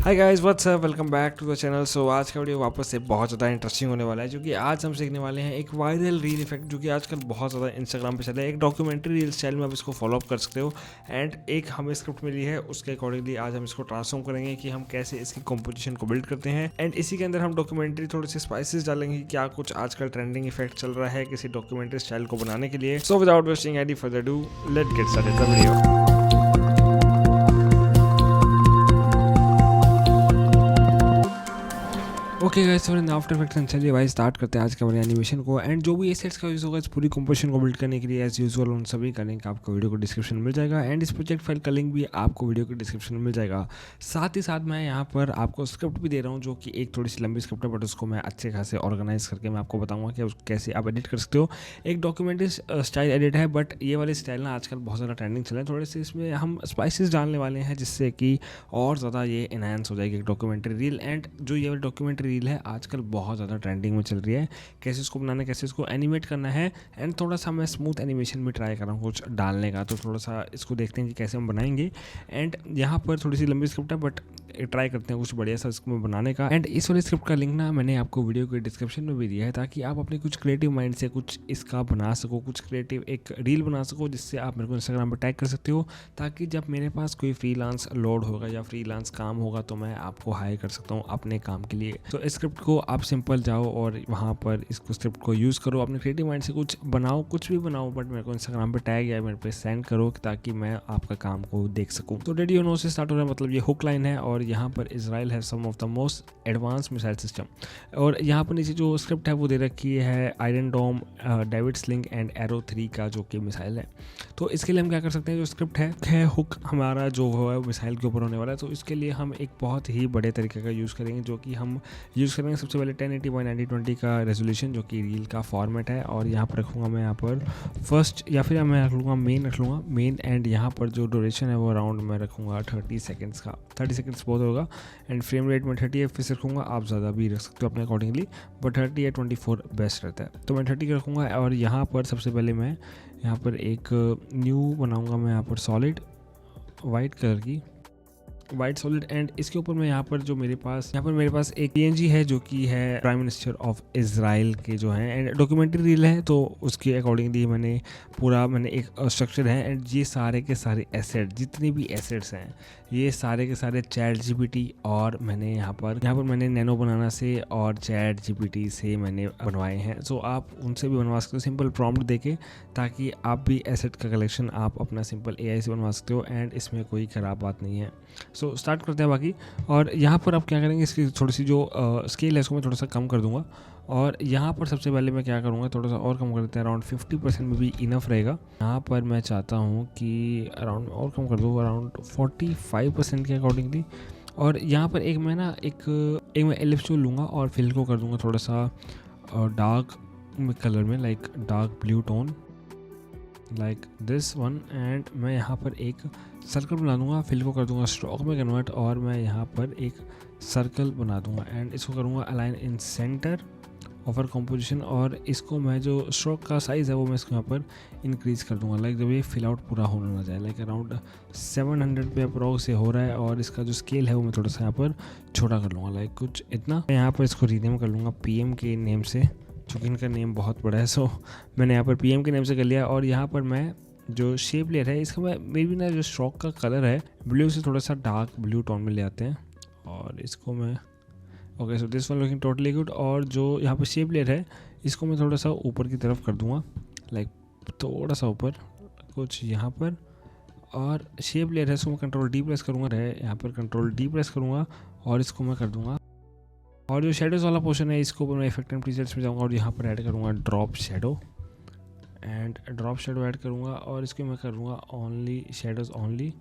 Hi guys what's up, welcome back to the channel. So आज का video वापस से बहुत ज़्यादा इंटरेस्टिंग होने वाला है, क्योंकि आज हम सीखने वाले हैं एक वायरल रील इफेक्ट जो कि आजकल बहुत ज़्यादा इंस्टाग्राम पे चला है। एक डॉक्यूमेंट्री रील स्टाइल में आप इसको फॉलो अप कर सकते हो। एंड एक हमें स्क्रिप्ट मिली है, उसके अकॉर्डिंगली आज हम इसको ट्रांसफॉर्म करेंगे कि हम कैसे इसकी कॉम्पोजिशन को बिल्ड करते हैं। एंड इसी के अंदर हम डॉक्यूमेंट्री थोड़े से स्पाइसेस डालेंगे, क्या कुछ आजकल ट्रेंडिंग इफेक्ट चल रहा है किसी डॉक्यूमेंट्री स्टाइल को बनाने के लिए। So without wasting any further do, let's get started the video. Okay guys, और इन आफ्टर इफेक्ट्स चलिए भाई स्टार्ट करते हैं आज के हमारे एनिमेशन को। एंड जो भी एसेट्स का यूज़ होगा इस पूरी कंपोजिशन को बिल्ड करने के लिए एज यूजुअल उन सभी का लिंक आपको वीडियो को डिस्क्रिप्शन में मिल जाएगा। एंड इस प्रोजेक्ट फाइल का लिंक भी आपको वीडियो के डिस्क्रिप्शन में मिल जाएगा। साथ ही साथ मैं यहाँ पर आपको स्क्रिप्ट भी दे रहा हूँ, जो कि एक थोड़ी सी लंबी स्क्रिप्ट है, बट उसको मैं अच्छे खासे ऑर्गेनाइज करके मैं आपको बताऊँगा कि उसको कैसे आप एडिट कर सकते हो। एक डॉक्यूमेंट्री स्टाइल एडिट है, बट ये वाली स्टाइल ना आजकल बहुत ज़्यादा ट्रेंडिंग चल रहा है। थोड़े से इसमें हम स्पाइसेस डालने वाले हैं, जिससे कि और ज़्यादा ये एनहांस हो जाएगी एक डॉक्यूमेंट्री रील। एंड जो ये वाली डॉक्यूमेंट्री रील है आजकल बहुत ज़्यादा ट्रेंडिंग में चल रही है। कैसे इसको बनाना है, कैसे इसको एनिमेट करना है। एंड थोड़ा सा मैं स्मूथ एनिमेशन भी ट्राई कर रहा हूँ कुछ डालने का, तो थोड़ा सा इसको देखते हैं कि कैसे हम बनाएंगे। एंड यहाँ पर थोड़ी सी लंबी स्क्रिप्ट है, बट ट्राई करते हैं कुछ बढ़िया सा इसको बनाने का। एंड इस वाली स्क्रिप्ट का लिंक ना मैंने आपको वीडियो के डिस्क्रिप्शन में भी दिया है, ताकि आप अपने कुछ क्रिएटिव माइंड से कुछ इसका बना सको, कुछ क्रिएटिव एक रील बना सको, जिससे आप मेरे को इंस्टाग्राम पर टैग कर सकते हो, ताकि जब मेरे पास कोई फ्रीलांस लोड होगा या फ्रीलांस काम होगा तो मैं आपको हायर कर सकता हूँ अपने काम के लिए। तो इस स्क्रिप्ट को आप सिंपल जाओ और वहाँ पर इसको स्क्रिप्ट को यूज़ करो, अपने क्रिएटिव माइंड से कुछ बनाओ, कुछ भी बनाओ, बट मेरे को इंस्टाग्राम पे टैग या मेरे पे सेंड करो, ताकि मैं आपका काम को देख सकूँ। तो रेडियो नो से स्टार्ट हो रहा है, मतलब ये हुक लाइन है। और यहाँ पर इजराइल है some of the most advance missile system. और यहाँ पर नीचे जो स्क्रिप्ट है वो दे रखी है Iron Dome, David Sling and Arrow 3 का जो कि मिसाइल है। तो इसके लिए हम क्या कर सकते हैं, जो स्क्रिप्ट है हुक हमारा जो है मिसाइल के ऊपर होने वाला है। तो इसके लिए हम एक बहुत ही बड़े तरीके का यूज़ करेंगे, जो कि हम यूज़ करेंगे सबसे पहले 1080x9020 का रेजोल्यूशन, जो कि रील का फॉर्मेट है। और यहाँ पर रखूँगा मैं यहाँ पर फर्स्ट, या फिर मैं रख लूँगा मेन, रख लूँगा मेन। एंड यहाँ पर जो ड्यूरेशन है वो अराउंड मैं रखूँगा 30 सेकेंड्स का। 30 सेकेंड्स बहुत होगा। एंड फ्रेम रेट में 30 FPS रखूँगा, आप ज़्यादा भी रख सकते हो अपने अकॉर्डिंगली, बट 30 या 24 बेस्ट रहता है। तो मैं 30 का रखूँगा। और यहाँ पर सबसे पहले मैं यहाँ पर एक न्यू बनाऊँगा मैं यहाँ पर सॉलिड वाइट कलर की, वाइट सॉलिड। एंड इसके ऊपर मैं यहाँ पर मेरे पास एक PNG है, जो कि है प्राइम मिनिस्टर ऑफ इजराइल के जो है। एंड डॉक्यूमेंट्री रील है, तो उसके अकॉर्डिंगली मैंने एक स्ट्रक्चर है। एंड ये सारे के सारे एसेट, जितने भी एसेट्स हैं, ये सारे के सारे चैट GPT और मैंने यहाँ पर मैंने नैनो बनाना से और चैट GPT से मैंने बनवाए हैं। सो आप उनसे भी बनवा सकते हो सिंपल प्रॉम्प्ट देके, ताकि आप भी एसेट का कलेक्शन आप अपना सिंपल AI से बनवा सकते हो। एंड इसमें कोई ख़राब बात नहीं है। सो स्टार्ट करते हैं बाकी। और यहाँ पर आप क्या करेंगे, इसकी थोड़ी सी जो स्केल है उसको मैं थोड़ा सा कम कर दूंगा। और यहाँ पर सबसे पहले मैं क्या करूँगा, थोड़ा सा और कम कर देते हैं, अराउंड 50% में भी इनफ रहेगा। यहाँ पर मैं चाहता हूँ कि अराउंड और कम कर दूँ, अराउंड 45% के अकॉर्डिंगली। और यहाँ पर एक मैं एलिप्स टूल लूँगा और फिल को कर दूँगा थोड़ा सा डार्क कलर में, like dark blue tone, like this one. And मैं यहाँ पर एक सर्कल बना दूंगा, फिल को कर दूंगा स्ट्रोक में कन्वर्ट, और मैं यहाँ पर एक सर्कल बना दूंगा। एंड इसको करूँगा अलाइन इन सेंटर ओवर कंपोजिशन। और इसको मैं जो स्ट्रोक का साइज़ है वो मैं इसको यहाँ पर इंक्रीज़ कर दूंगा, लाइक जब ये फिल आउट पूरा होने ना जाए, लाइक अराउंड 700 पे अप्रोक्स से हो रहा है। और इसका जो स्केल है वो मैं थोड़ा सा यहाँ पर छोटा कर लूँगा, लाइक कुछ इतना। मैं यहाँ पर इसको रीनेम कर लूँगा PM के नेम से, चूँकि इनका नेम बहुत बड़ा है। सो मैंने यहाँ पर PM के नेम से कर लिया। और यहाँ पर मैं जो शेप लेयर है इसका मैं मे बी ना जो स्ट्रोक का कलर है ब्लू से थोड़ा सा डार्क ब्लू टोन में ले आते हैं। और इसको मैं okay, so this one looking totally good. और जो यहाँ पर शेप लेयर है इसको मैं थोड़ा सा ऊपर की तरफ कर दूँगा, लाइक थोड़ा सा ऊपर कुछ यहाँ पर। और शेप लेयर है इसको मैं Ctrl+D प्रेस करूँगा, यहाँ पर Ctrl+D प्रेस करूँगा और इसको मैं कर दूँगा। और जो शेडोज़ वाला पोर्शन है इसको मैं इफेक्ट एंड प्रीसेट्स में जाऊँगा और यहाँ पर ऐड करूँगा drop shadow. And drop shadow add करूँगा और इसको मैं करूँगा ओनली शेडोज़ ओनली,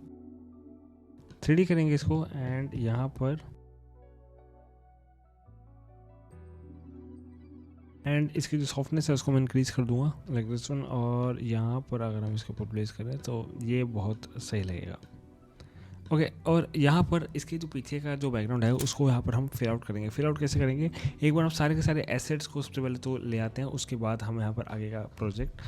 3D करेंगे इसको। एंड यहाँ पर इसकी जो सॉफ्टनेस है उसको मैं इंक्रीज़ कर दूँगा, लाइक दिस वन। और यहाँ पर अगर हम इसके ऊपर प्लेस करें तो ये बहुत सही लगेगा। ओके और यहाँ पर इसके जो पीछे का जो बैकग्राउंड है उसको यहाँ पर हम फिल आउट करेंगे। फिल आउट कैसे करेंगे, एक बार हम सारे के सारे एसेट्स को सबसे पहले तो ले आते हैं, उसके बाद हम यहाँ पर आगे का प्रोजेक्ट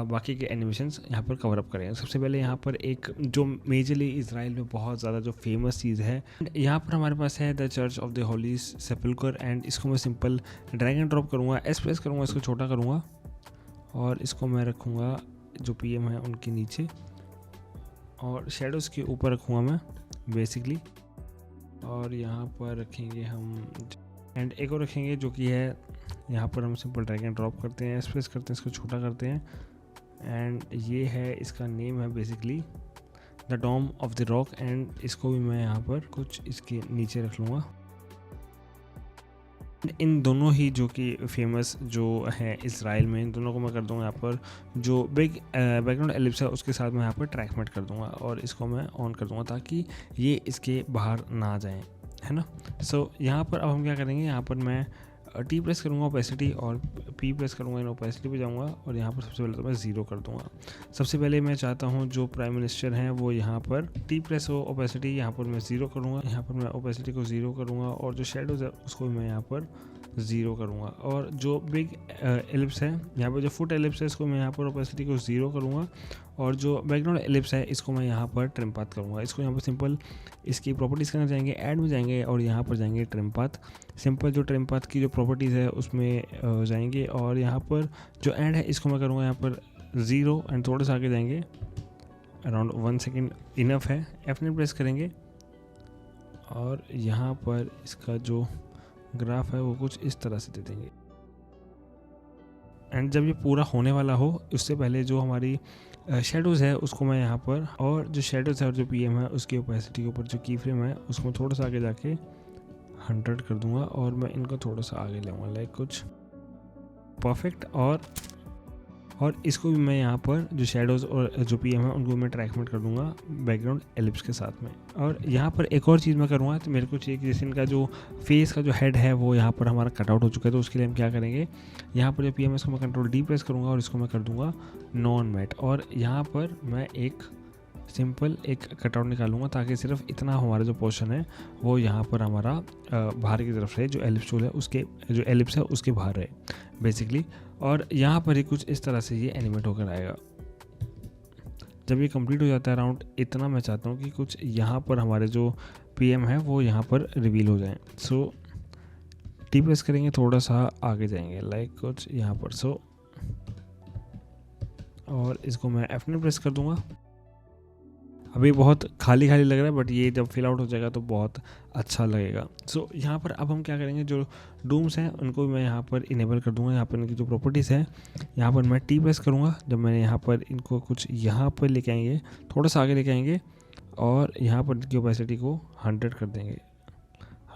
बाकी के एनिमेशंस यहाँ पर कवर अप करेंगे। सबसे पहले यहाँ पर एक जो मेजरली इजराइल में बहुत ज़्यादा जो फेमस चीज़ है, यहाँ पर हमारे पास है the church of the holy sepulchre. And इसको मैं सिंपल ड्रैग एंड ड्रॉप करूँगा, एस प्रेस करूँगा, इसको छोटा करूँगा और इसको मैं रखूँगा जो PM है उनके नीचे और शेडोज़ के ऊपर रखूँगा मैं बेसिकली। और यहाँ पर रखेंगे हम एंड एक और रखेंगे जो कि है यहाँ पर हम सिंपल ड्रैग एंड ड्रॉप करते हैं, एक्सप्रेस करते हैं, इसको छोटा करते हैं एंड ये है इसका नेम है basically the Dome of the Rock. And इसको भी मैं यहाँ पर कुछ इसके नीचे रख लूँगा। इन दोनों ही जो कि फेमस जो है इजराइल में, इन दोनों को मैं कर दूँगा यहाँ पर जो बिग बैकग्राउंड एलिप्स है उसके साथ मैं यहाँ पर ट्रैक मेट कर दूँगा और इसको मैं ऑन कर दूँगा ताकि ये इसके बाहर ना आ जाएँ, है ना। सो यहाँ पर अब हम क्या करेंगे, यहाँ पर मैं T प्रेस करूँगा ओपेसिटी और P प्रेस करूँगा, इन ओपेसिटी पे जाऊँगा और यहाँ पर सबसे पहले तो मैं 0 कर दूँगा। सबसे पहले मैं चाहता हूँ जो प्राइम मिनिस्टर हैं वो यहाँ पर T प्रेस हो, ओपेसिटी यहाँ पर मैं 0 करूँगा, यहाँ पर मैं ओपेसिटी को 0 करूँगा और जो शेडोज़ है उसको मैं यहाँ पर 0 करूँगा और जो बिग एलिप्स है यहाँ पर जो फुट एलिप्स है इसको मैं यहाँ पर ओपेसिटी को 0 करूँगा और जो बैकग्राउंड एलिप्स है इसको मैं यहाँ पर ट्रिम पाथ करूँगा। इसको यहाँ पर सिंपल इसकी प्रॉपर्टीज़ करना जाएंगे, ऐड में जाएंगे और यहाँ पर जाएंगे ट्रिम पाथ। सिंपल जो ट्रिम पाथ की जो प्रॉपर्टीज़ है उसमें जाएंगे और यहाँ पर जो एंड है इसको मैं करूँगा यहाँ पर 0 एंड थोड़ा सा आगे जाएंगे, अराउंड 1 सेकेंड इनफ है। F9 प्रेस करेंगे और यहाँ पर इसका जो ग्राफ है वो कुछ इस तरह से दे देंगे। एंड जब ये पूरा होने वाला हो उससे पहले जो हमारी शेडोज़ है उसको मैं यहाँ पर और जो शेडोज़ है और जो PM है उसकी ओपेसिटी के ऊपर जो की फ्रेम है उसको थोड़ा सा आगे जाके 100 कर दूंगा और मैं इनको थोड़ा सा आगे लाऊंगा लाइक कुछ परफेक्ट। और इसको भी मैं यहाँ पर जो शेडोज़ और जो PM है उनको मैं ट्रैक मेट कर दूंगा बैकग्राउंड एलिप्स के साथ में। और यहाँ पर एक और चीज़ मैं करूँगा, तो मेरे को चाहिए कि जैसे इनका जो फेस का जो हेड है वो यहाँ पर हमारा कटआउट हो चुका है, तो उसके लिए हम क्या करेंगे, यहाँ पर जो PM है इसको मैं कंट्रोल D प्रेस करूँगा और इसको मैं कर दूँगा नॉन मैट और यहाँ पर मैं एक सिंपल एक कटआउट निकालूंगा ताकि सिर्फ इतना हमारा जो पोर्शन है वो यहाँ पर हमारा बाहर की तरफ रहे, जो एलिप्स टूल है उसके जो एलिप्स है उसके बाहर रहे बेसिकली। और यहाँ पर ही कुछ इस तरह से ये एनिमेट होकर आएगा। जब ये कंप्लीट हो जाता है अराउंड इतना, मैं चाहता हूँ कि कुछ यहाँ पर हमारे जो PM है वो यहाँ पर रिवील हो जाए। सो T प्रेस करेंगे, थोड़ा सा आगे जाएंगे लाइक कुछ यहाँ पर। सो और इसको मैं F9 प्रेस कर दूँगा। अभी बहुत खाली खाली लग रहा है बट ये जब फिल आउट हो जाएगा तो बहुत अच्छा लगेगा। सो यहाँ पर अब हम क्या करेंगे, जो डूम्स हैं उनको मैं यहाँ पर इनेबल कर दूंगा। यहाँ पर इनकी जो प्रॉपर्टीज़ है यहाँ पर मैं T प्रेस करूँगा, जब मैंने यहाँ पर इनको कुछ यहाँ पर लेके आएंगे, थोड़ा सा आगे लेके आएंगे और यहाँ पर इनकी ओपेसिटी को 100 कर देंगे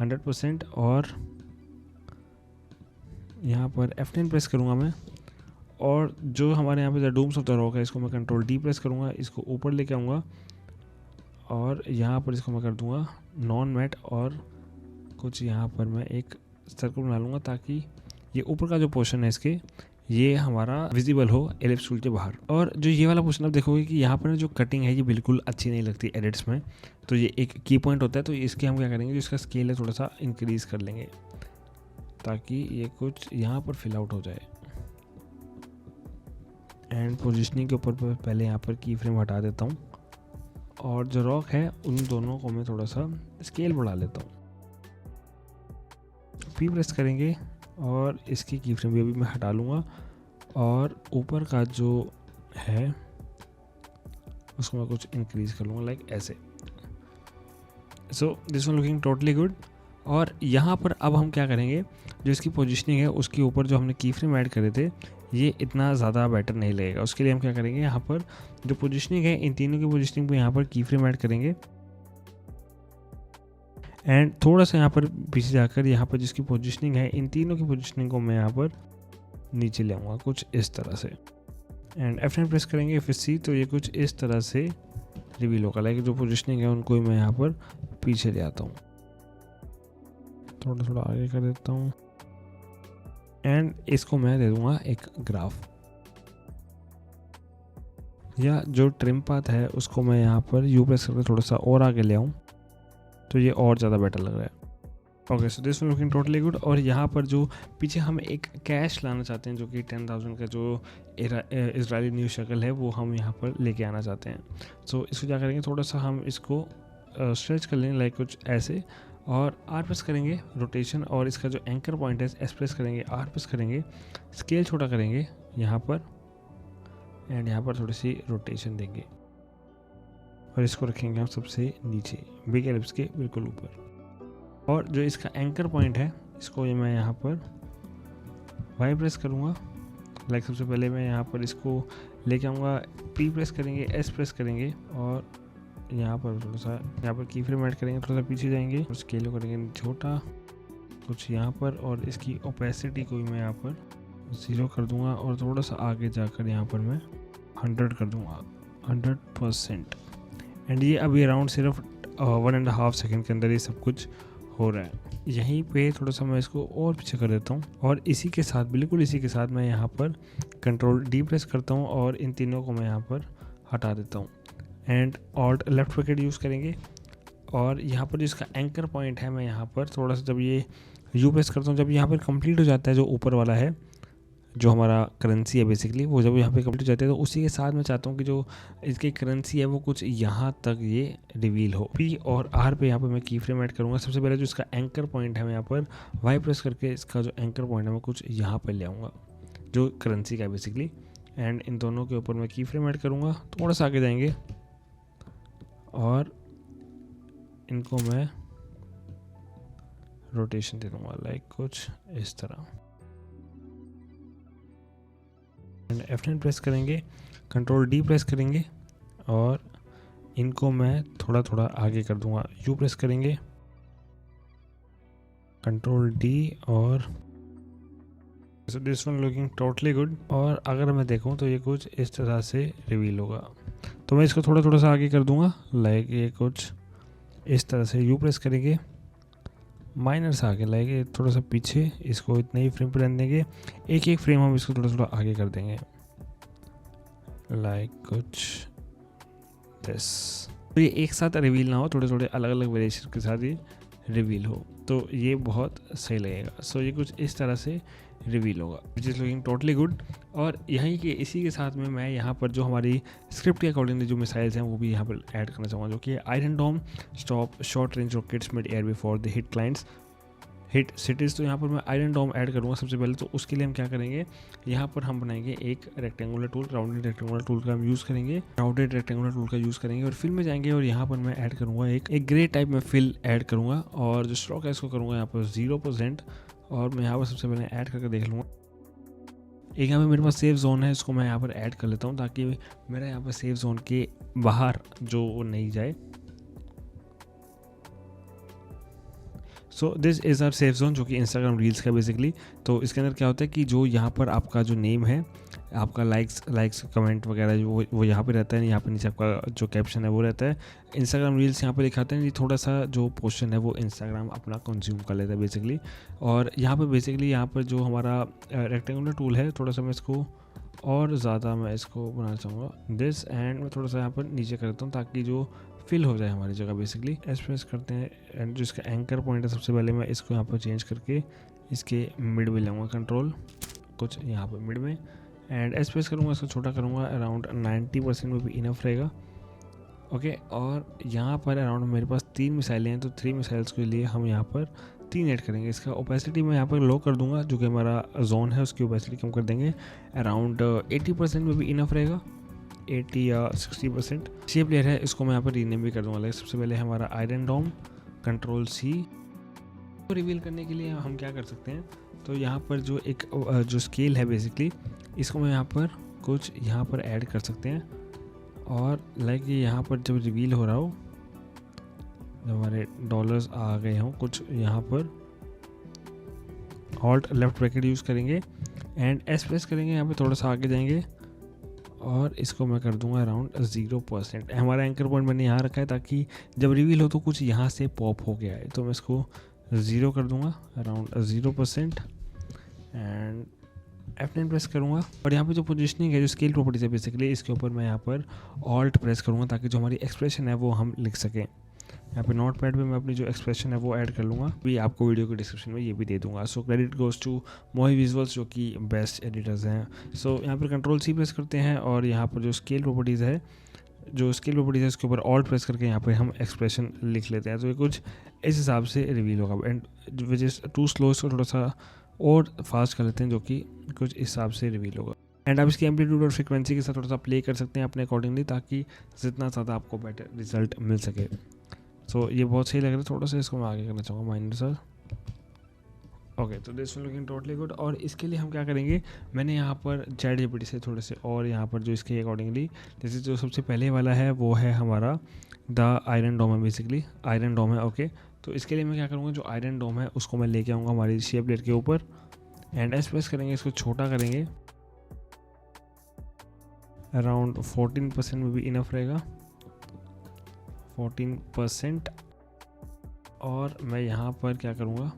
100%। और यहाँ पर F9 प्रेस करूँगा मैं और जो हमारे यहाँ पे डूम्स ऑफ द रॉक है इसको मैं कंट्रोल D प्रेस करूँगा, इसको ऊपर लेके आऊँगा और यहाँ पर इसको मैं कर दूँगा नॉन मैट और कुछ यहाँ पर मैं एक सर्कल बना लूँगा ताकि ये ऊपर का जो पोर्शन है इसके ये हमारा विजिबल हो एलिप्स टूल के बाहर। और जो ये वाला पोर्शन आप देखोगे कि यहाँ पर जो कटिंग है ये बिल्कुल अच्छी नहीं लगती एडिट्स में, तो ये एक की पॉइंट होता है। तो इसके हम क्या करेंगे, जो इसका स्केल है थोड़ा सा इंक्रीज़ कर लेंगे ताकि ये कुछ यहाँ पर फिल आउट हो जाए। एंड पोजिशनिंग के ऊपर पहले यहाँ पर की फ्रेम हटा देता हूँ और जो रॉक है उन दोनों को मैं थोड़ा सा स्केल बढ़ा लेता हूँ। P प्रेस करेंगे और इसकी की फ्रेम भी अभी मैं हटा लूँगा और ऊपर का जो है उसको मैं कुछ इंक्रीज़ कर लूँगा लाइक ऐसे। So this one looking totally good. और यहाँ पर अब हम क्या करेंगे, जो इसकी पोजीशनिंग है उसके ऊपर जो हमने की फ्रेम ऐड करे थे ये इतना ज़्यादा बेटर नहीं लगेगा। उसके लिए हम क्या करेंगे, यहाँ पर जो पोजीशनिंग है इन तीनों की पोजीशनिंग पे यहाँ पर की फ्रेम ऐड करेंगे एंड थोड़ा सा यहाँ पर पीछे जाकर यहाँ पर जिसकी पोजीशनिंग है इन तीनों की पोजीशनिंग को मैं यहाँ पर नीचे ले आऊँगा कुछ इस तरह से। एंड F9 प्रेस करेंगे फिर C, तो ये कुछ इस तरह से रिवील होगा लाइक जो पोजीशनिंग है उनको मैं यहाँ पर पीछे ले आता हूँ, थोड़ा थोड़ा आगे कर देता हूँ एंड इसको मैं दे दूँगा एक ग्राफ। या जो ट्रिम पाथ है उसको मैं यहाँ पर यू प्रेस करके थोड़ा सा और आगे ले आऊँ तो ये और ज़्यादा बेटर लग रहा है। Okay, so this looking totally good. और यहाँ पर जो पीछे हम एक कैश लाना चाहते हैं जो कि 10,000 का जो इजरायली न्यूज़ शक्ल है वो हम यहाँ पर लेके आना चाहते हैं। सो इसको क्या करेंगे, थोड़ा सा हम इसको स्ट्रेच कर लेंगे लाइक कुछ ऐसे, और आर प्रेस करेंगे रोटेशन, और इसका जो एंकर पॉइंट है एस प्रेस करेंगे, आर प्रेस करेंगे, स्केल छोटा करेंगे यहाँ पर, एंड यहाँ पर थोड़ी सी रोटेशन देंगे और इसको रखेंगे हम सबसे नीचे बिग एलिप्स के बिल्कुल ऊपर। और जो इसका एंकर पॉइंट है इसको ये मैं यहाँ पर वाई प्रेस करूँगा। लाइक सबसे पहले मैं यहाँ पर इसको लेके आऊँगा, पी प्रेस करेंगे, एस प्रेस करेंगे, और यहाँ पर थोड़ा सा यहाँ पर की फ्रेम ऐड करेंगे, थोड़ा सा पीछे जाएंगे और स्केल करेंगे छोटा कुछ यहाँ पर, और इसकी ओपेसिटी को मैं यहाँ पर 0 कर दूँगा, और थोड़ा सा आगे जाकर यहाँ पर मैं 100 कर दूँगा, 100%। एंड ये अभी अराउंड सिर्फ 1.5 सेकेंड के अंदर ये सब कुछ हो रहा है। यहीं पे थोड़ा सा मैं इसको और पीछे कर देता हूँ, और इसी के साथ बिल्कुल इसी के साथ मैं यहाँ पर कंट्रोल डी प्रेस करता हूँ और इन तीनों को मैं यहाँ पर हटा देता हूँ, and alt left wicket use करेंगे। और यहाँ पर जो इसका एंकर पॉइंट है मैं यहाँ पर थोड़ा सा जब ये यू प्रेस करता हूँ, जब यहाँ पर कंप्लीट हो जाता है जो ऊपर वाला है जो हमारा करेंसी है बेसिकली, वो जब यहाँ पे कंप्लीट हो जाती है तो उसी के साथ मैं चाहता हूँ कि जो इसकी करेंसी है वो कुछ यहाँ तक ये रिवील हो। पी और आर पे यहाँ पे मैं की फ्रेम ऐड करूँगा। सबसे पहले जो इसका एंकर पॉइंट है मैं यहाँ पर वाई प्रेस करके इसका जो एंकर पॉइंट है मैं कुछ यहाँ पर ले आऊँगा जो करेंसी का है बेसिकली, एंड इन दोनों के ऊपर मैं की फ्रेम ऐड करूँगा। थोड़ा सा आगे जाएंगे और इनको मैं रोटेशन दे दूँगा लाइक कुछ इस तरह, F9 प्रेस करेंगे, कंट्रोल डी प्रेस करेंगे, और इनको मैं थोड़ा थोड़ा आगे कर दूंगा। यू प्रेस करेंगे, कंट्रोल डी, और this one looking totally good. और अगर मैं देखूं तो ये कुछ इस तरह से रिवील होगा, तो मैं इसको थोड़ा थोड़ा सा आगे कर दूंगा लाइक ये कुछ इस तरह से। यू प्रेस करेंगे, माइनर से आगे लाएंगे, थोड़ा सा पीछे, इसको इतने ही फ्रेम पर रहने देंगे, एक एक फ्रेम हम इसको थोड़ा थोड़ा आगे कर देंगे लाइक कुछ दिस। तो ये एक साथ रिवील ना हो, थोड़े थोड़े अलग अलग वेरिएशन के साथ ये रिवील हो तो ये बहुत सही लगेगा। सो ये कुछ इस तरह से रिवील होगा which is looking totally good. और यहीं के इसी के साथ में मैं यहाँ पर जो हमारी स्क्रिप्ट के अकॉर्डिंगली जो मिसाइल्स हैं वो भी यहाँ पर ऐड करना चाहूँगा, जो कि Iron Dome stop short range rockets mid air before the hit clients hit cities. तो यहाँ पर मैं आयरन डोम ऐड करूँगा सबसे पहले। तो उसके लिए हम क्या करेंगे, यहाँ पर हम बनाएंगे एक rectangular tool, rounded rectangular tool का हम यूज़ करेंगे, राउंडेड रेक्टेंगुलर टूल का यूज़ करेंगे, और फिल में जाएंगे और यहाँ पर मैं ऐड करूँगा एक ग्रे टाइप में फिल ऐड करूँगा, और जो स्ट्रोक है इसको करूँगा यहाँ पर 0%। और मैं यहाँ पर सबसे पहले ऐड करके देख लूँगा। एक यहाँ पे मेरे पास सेफ जोन है, इसको मैं यहाँ पर ऐड कर लेता हूँ ताकि मेरा यहाँ पर सेफ जोन के बाहर जो नहीं जाए। So this is our safe zone जो कि इंस्टाग्राम रील्स का बेसिकली। तो इसके अंदर क्या होता है कि जो यहाँ पर आपका जो नेम है, आपका लाइक्स कमेंट वगैरह वो यहाँ पे रहता है, यहाँ पे नीचे आपका जो कैप्शन है वो रहता है। इंस्टाग्राम रील्स यहाँ पे दिखाते हैं, ये थोड़ा सा जो पोर्शन है वो इंस्टाग्राम अपना कंज्यूम कर लेता है बेसिकली। और यहाँ पे बेसिकली यहाँ पर जो हमारा रेक्टेंगुलर टूल है, थोड़ा सा मैं इसको और ज़्यादा मैं इसको बनाना चाहूँगा दिस, एंड मैं थोड़ा सा यहाँ पर नीचे कर देता हूँ ताकि जो फिल हो जाए हमारी जगह बेसिकली। एक्सप्रेस करते हैं, एंड जो इसका एंकर पॉइंट है सबसे पहले मैं इसको यहाँ पर चेंज करके इसके मिड में लाऊंगा, कंट्रोल कुछ यहाँ पर मिड में, एंड एक्सप्रेस करूँगा, इसको छोटा करूँगा, अराउंड 90% में भी इनफ रहेगा। ओके, और यहाँ पर अराउंड मेरे पास 3 मिसाइलें हैं, तो 3 मिसाइल्स के लिए हम यहाँ पर 3 ऐड करेंगे। इसका ओपेसिटी मैं यहाँ पर लो कर दूँगा, जो कि हमारा जोन है उसकी ओपेसिटी कम कर देंगे, अराउंड 80% में भी इनफ रहेगा, 80 या 60%। शेप लेयर है, इसको मैं यहाँ पर रीनेम भी कर दूँगा। सबसे पहले हमारा आयरन डोम, कंट्रोल सी। तो रिवील करने के लिए हम क्या कर सकते हैं, तो यहाँ पर जो एक जो स्केल है बेसिकली, इसको मैं यहाँ पर कुछ यहाँ पर ऐड कर सकते हैं, और लाइक ये यहाँ पर जब रिवील हो रहा हो, जब हमारे डॉलर्स आ गए हों कुछ यहाँ पर, ऑल्ट लेफ्ट ब्रैकेट यूज़ करेंगे एंड एस प्रेस करेंगे, यहाँ पे थोड़ा सा आगे जाएंगे, और इसको मैं कर दूंगा अराउंड 0%। हमारा एंकर पॉइंट मैंने यहाँ रखा है ताकि जब रिवील हो तो कुछ यहाँ से पॉप हो गया है, तो मैं इसको 0 कर दूंगा, अराउंड 0%। एंड F9 प्रेस करूँगा और यहाँ पे जो पोजीशनिंग है, जो स्केल प्रॉपर्टीज है बेसिकली, इसके ऊपर मैं यहाँ पर ऑल्ट प्रेस करूँगा ताकि जो हमारी एक्सप्रेशन है वो हम लिख सकें। यहाँ पे नोट पैड पर मैं अपनी जो एक्सप्रेशन है वो ऐड कर लूँगा, भी आपको वीडियो के डिस्क्रिप्शन में ये भी दे दूँगा। सो क्रेडिट गोज़ टू मोही विजुअल्स, जो कि बेस्ट एडिटर्स हैं। सो यहाँ पर Ctrl+C प्रेस करते हैं और यहाँ पर जो स्केल प्रॉपर्टीज़ है, उसके ऊपर ऑल्ट प्रेस करके यहाँ पे हम एक्सप्रेशन लिख लेते हैं। तो ये कुछ इस हिसाब से रिवील होगा। And which is too slow, इसको थोड़ा सा और फास्ट कर लेते हैं, जो कि कुछ इस हिसाब से रिवील होगा। एंड आप इसकी एम्पलीट्यूड और फ्रिक्वेंसी के साथ थोड़ा सा प्ले कर सकते हैं अपने अकॉर्डिंगली, ताकि जितना ज़्यादा आपको बेटर रिजल्ट मिल सके। सो ये बहुत सही लग रहा है। थोड़ा सा इसको मैं आगे करना चाहूँगा माइनर सर। ओके, तो this will looking totally good. और इसके लिए हम क्या करेंगे, मैंने यहाँ पर ChatGPT से थोड़े से और यहाँ पर जो इसके अकॉर्डिंगली, जैसे जो सबसे पहले वाला है वो है हमारा द आयरन डोम है, बेसिकली आयरन डोम है। ओके, तो इसके लिए मैं क्या करूँगा, जो आयरन डोम है उसको मैं लेके आऊँगा हमारी शेप प्लेट के ऊपर एंड एस प्रेस करेंगे, इसको छोटा करेंगे, अराउंड 14% में भी इनफ रहेगा, 14%। और मैं यहाँ पर क्या करूँगा,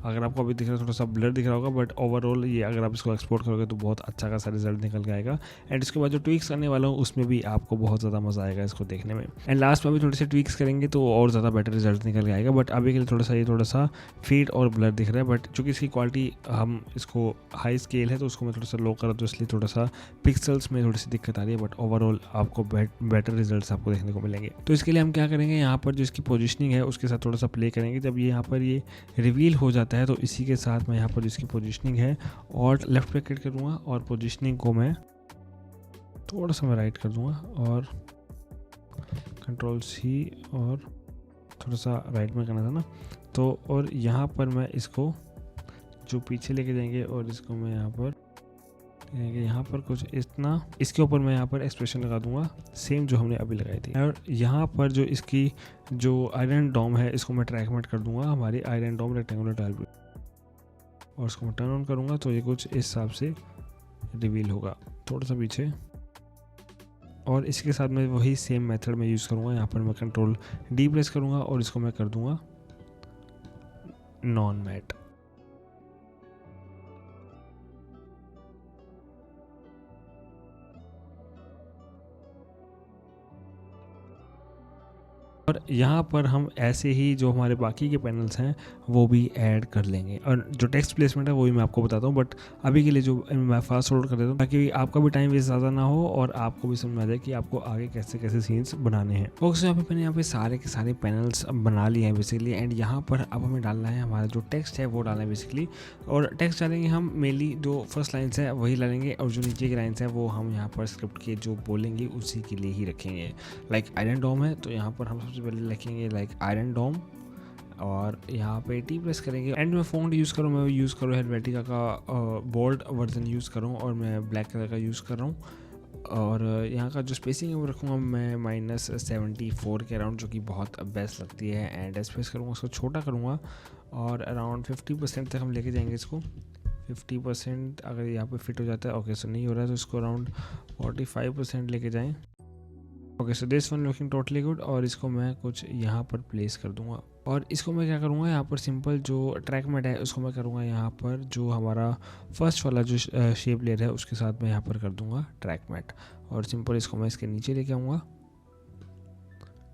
अगर आपको अभी दिख रहा है थोड़ा सा ब्लर दिख रहा होगा, बट ओवरऑल ये अगर आप इसको एक्सपोर्ट करोगे तो बहुत अच्छा खासा रिजल्ट निकल के आएगा। एंड इसके बाद जो ट्विक्स करने वाला हूँ उसमें भी आपको बहुत ज़्यादा मज़ा आएगा इसको देखने में। एंड लास्ट में भी थोड़े से ट्विक्स करेंगे तो और ज़्यादा बेटर रिजल्ट निकल के आएगा। बट अभी के लिए थोड़ा सा फेड और ब्लर दिख रहा है, बट चूँकि इसकी क्वालिटी, हम इसको हाई स्केल है तो उसको मैं थोड़ा सा लो करा, तो इसलिए थोड़ा सा पिक्सल्स में थोड़ी सी दिक्कत आ रही है। बट ओवरऑल आपको बेटर रिजल्ट आपको देखने को मिलेंगे। तो इसके लिए हम क्या करेंगे, यहाँ पर जो इसकी पोजिशनिंग है उसके साथ थोड़ा सा प्ले करेंगे। जब ये यहाँ पर ये रिवील हो जाता है तो इसी के साथ मैं यहाँ पर जिसकी पोजीशनिंग है और लेफ्ट पे क्लिक करूँगा और पोजीशनिंग को मैं थोड़ा सा मैं राइट कर दूँगा और Ctrl+C और थोड़ा सा राइट में करना था ना, तो और यहाँ पर मैं इसको जो पीछे लेके जाएंगे और इसको मैं यहाँ पर कुछ इतना, इसके ऊपर मैं यहाँ पर एक्सप्रेशन लगा दूंगा सेम जो हमने अभी लगाई थी। और यहाँ पर जो इसकी जो आयरन डोम है इसको मैं ट्रैक मेट कर दूंगा, हमारी आयरन डोम रेक्टेंगुलर टाइल पे, और इसको मैं टर्न ऑन करूँगा तो ये कुछ इस हिसाब से रिवील होगा, थोड़ा सा पीछे। और इसके साथ मैं वही सेम मेथड में यूज़ करूँगा। यहाँ पर मैं Ctrl+D प्रेस करूँगा और इसको मैं कर दूँगा नॉन मैट। और यहाँ पर हम ऐसे ही जो हमारे बाकी के पैनल्स हैं वो भी ऐड कर लेंगे। और जो टेक्स्ट प्लेसमेंट है वो भी मैं आपको बताता हूँ, बट अभी के लिए जो मैं फास्ट फॉरवर्ड कर देता हूँ ताकि आपका भी टाइम वेस्ट ज़्यादा ना हो और आपको भी समझ आ जाए कि आपको आगे कैसे कैसे सीन्स बनाने हैं। ओके, सो मैंने यहाँ पे सारे के सारे पैनल्स बना लिए हैं बेसिकली। एंड यहाँ पर अब हमें डालना है हमारा जो टेक्स्ट है वो डालना है बेसिकली। और टेक्स्ट डालेंगे हम मेनली जो फर्स्ट लाइन्स है वही डालेंगे, और जो नीचे की लाइन्स है वो हम यहाँ पर स्क्रिप्ट के जो बोलेंगे उसी के लिए ही रखेंगे। लाइक आयरन डोम है तो यहाँ पर हम सबसे पहले लिखेंगे लाइक आयरन डोम, और यहाँ पे टी प्रेस करेंगे। एंड मैं फ़ॉन्ट यूज़ करूँ, मैं यूज़ करूँ हेलवेटिका का बोल्ड वर्जन यूज़ करूँ, और मैं ब्लैक कलर का यूज़ कर रहा हूँ। और यहाँ का जो स्पेसिंग है वो रखूँगा मैं -74 के अराउंड, जो कि बहुत बेस्ट लगती है। एंड स्पेस करूँगा उसको छोटा करूँगा और अराउंड 50% तक हम लेके जाएंगे इसको। 50% अगर यहाँ पे फिट हो जाता है, ओके सो नहीं हो रहा है तो इसको अराउंड 45% लेके जाएँ। Okay, so this one looking totally good. और इसको मैं कुछ यहाँ पर प्लेस कर दूंगा, और इसको मैं क्या करूँगा, यहाँ पर सिंपल जो ट्रैक मैट है उसको मैं करूँगा यहाँ पर जो हमारा फर्स्ट वाला जो शेप लेयर है उसके साथ मैं यहाँ पर कर दूँगा ट्रैक मैट, और सिंपल इसको मैं इसके नीचे लेके आऊँगा।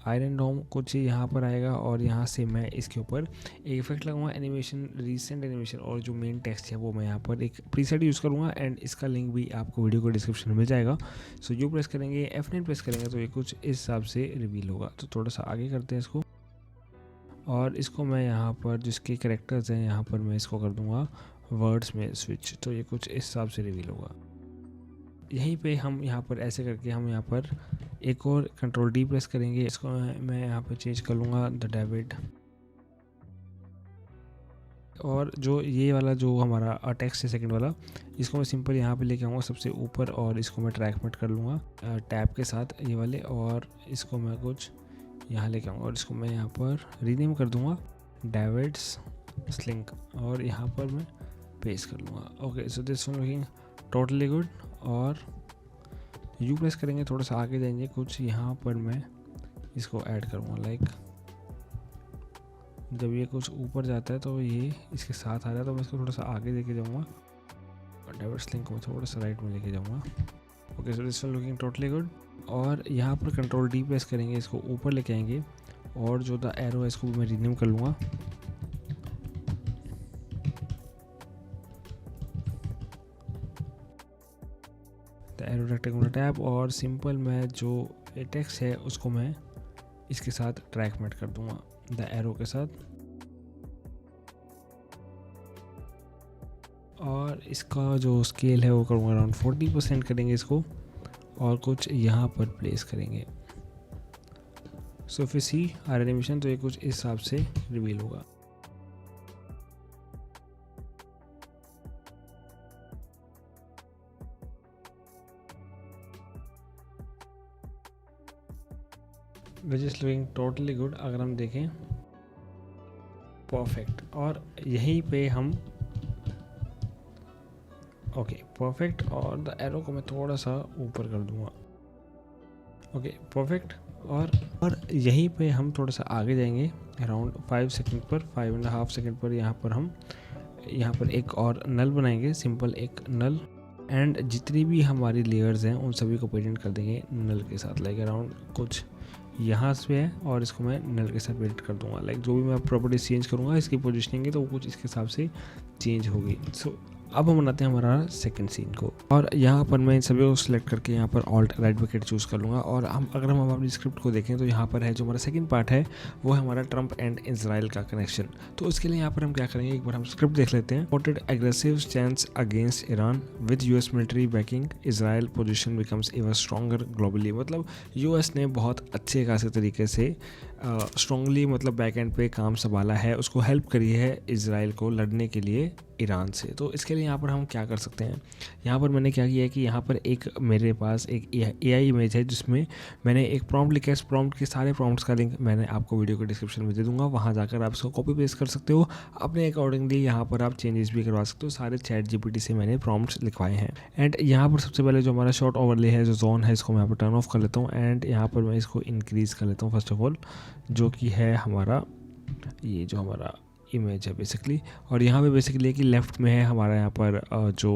आयरन डोम कुछ यहाँ पर आएगा और यहाँ से मैं इसके ऊपर एक इफेक्ट लगाऊंगा, एनिमेशन, रीसेंट एनिमेशन, और जो मेन टेक्स्ट है वो मैं यहाँ पर एक प्रीसेट यूज़ करूँगा। एंड इसका लिंक भी आपको वीडियो को डिस्क्रिप्शन में मिल जाएगा। सो जो प्रेस करेंगे, F9 प्रेस करेंगे तो ये कुछ इस हिसाब से रिवील होगा। तो थोड़ा सा आगे करते हैं इसको, और इसको मैं यहाँ पर जिसके करेक्टर्स हैं यहाँ पर मैं इसको कर दूँगा वर्ड्स में स्विच, तो ये कुछ इस हिसाब से रिवील होगा। यहीं पे हम यहाँ पर ऐसे करके हम यहाँ पर एक और Ctrl+D प्रेस करेंगे। इसको मैं यहाँ पे चेंज कर लूँगा द डेविड, और जो ये वाला जो हमारा टेक्स्ट है सेकंड वाला, इसको मैं सिंपल यहाँ पे लेके आऊँगा सबसे ऊपर, और इसको मैं ट्रैक मेट कर लूँगा टैब के साथ ये वाले, और इसको मैं कुछ यहाँ लेके आऊँगा और इसको मैं यहाँ पर रीनेम कर दूँगा डेविड्स स्लिंक, और यहाँ पर मैं पेस्ट कर लूँगा। Okay, so this one looking totally good. और यू प्रेस करेंगे, थोड़ा सा आगे जाएंगे, कुछ यहाँ पर मैं इसको ऐड करूँगा। लाइक जब ये कुछ ऊपर जाता है तो ये इसके साथ आ रहा है, तो मैं इसको थोड़ा सा आगे लेके जाऊँगा और डाइवर्स लिंक को मैं थोड़ा सा राइट में लेके जाऊँगा। Okay, so this is looking totally good. और यहाँ पर कंट्रोल डी प्रेस करेंगे, इसको ऊपर लेके आएंगे और जो द एरो है इसको भी मैं रीनेम कर लूँगा। द एरो रेक्टेंगुलर टैब और सिंपल मैं जो टेक्स्ट है उसको मैं इसके साथ ट्रैक मैट कर दूँगा द एरो के साथ। और इसका जो स्केल है वो करूँगा अराउंड 40% करेंगे इसको और कुछ यहाँ पर प्लेस करेंगे। सो फिर सी आर एनिमेशन तो ये कुछ इस हिसाब से रिवील होगा। Which is looking totally good. अगर हम देखें परफेक्ट, और यहीं पे हम ओके परफेक्ट, और द एरो को मैं थोड़ा सा ऊपर कर दूंगा। ओके परफेक्ट, और यहीं पे हम थोड़ा सा आगे जाएंगे अराउंड 5 सेकंड पर, 5.5 सेकंड पर यहाँ पर हम यहाँ पर एक और नल बनाएंगे, सिंपल एक नल। एंड जितनी भी हमारी लेयर्स हैं उन सभी को पेटेंट कर देंगे नल के साथ। लाइक अराउंड कुछ यहाँ से है और इसको मैं नल के साथ पेटेंट कर दूंगा। लाइक जो भी मैं प्रॉपर्टीज चेंज करूँगा इसकी पोजिशनिंग है तो वो कुछ इसके हिसाब से चेंज होगी। सो अब हम बनाते हैं हमारा सेकंड सीन को, और यहाँ पर मैं इन सभी को सिलेक्ट करके यहाँ पर ऑल्ट राइट बकेट चूज़ कर लूँगा। और अगर हम अपनी स्क्रिप्ट को देखें तो यहाँ पर है जो हमारा सेकंड पार्ट है वो है हमारा ट्रंप एंड इजराइल का कनेक्शन। तो उसके लिए यहाँ पर हम क्या करेंगे, एक बार हम स्क्रिप्ट देख लेते हैं। Reported aggressive stand against Iran with US military banking, Israel position becomes even stronger globally. मतलब यूएस ने बहुत अच्छे खासे तरीके से स्ट्रॉन्गली मतलब बैक एंड पे काम संभाला है, उसको हेल्प करी है इजराइल को लड़ने के लिए ईरान से। तो इसके लिए यहाँ पर हम क्या कर सकते हैं, यहाँ पर मैंने क्या किया है कि यहाँ पर एक मेरे पास एक एआई इमेज है जिसमें मैंने एक प्रॉम्प्ट लिखा है। इस प्रॉम्प्ट के सारे प्रॉम्प्ट्स का लिंक मैंने आपको वीडियो के डिस्क्रिप्शन में दे दूंगा, वहाँ जाकर आप इसको कॉपी पेस्ट कर सकते हो अपने अकॉर्डिंगली। यहाँ पर आप चेंजेस भी करवा सकते हो। सारे चैट जीपीटी से मैंने प्रॉम्प्ट्स लिखवाए हैं। एंड यहाँ पर सबसे पहले जो हमारा शॉर्ट ओवरले है, जो जोन है, इसको मैं यहाँ पर टर्न ऑफ कर लेता हूँ। एंड यहाँ पर मैं इसको इंक्रीज़ कर लेता हूँ फर्स्ट ऑफ ऑल, जो कि है हमारा ये जो हमारा इमेज है बेसिकली। और यहाँ पे बेसिकली कि लेफ़्ट में है हमारा यहाँ पर जो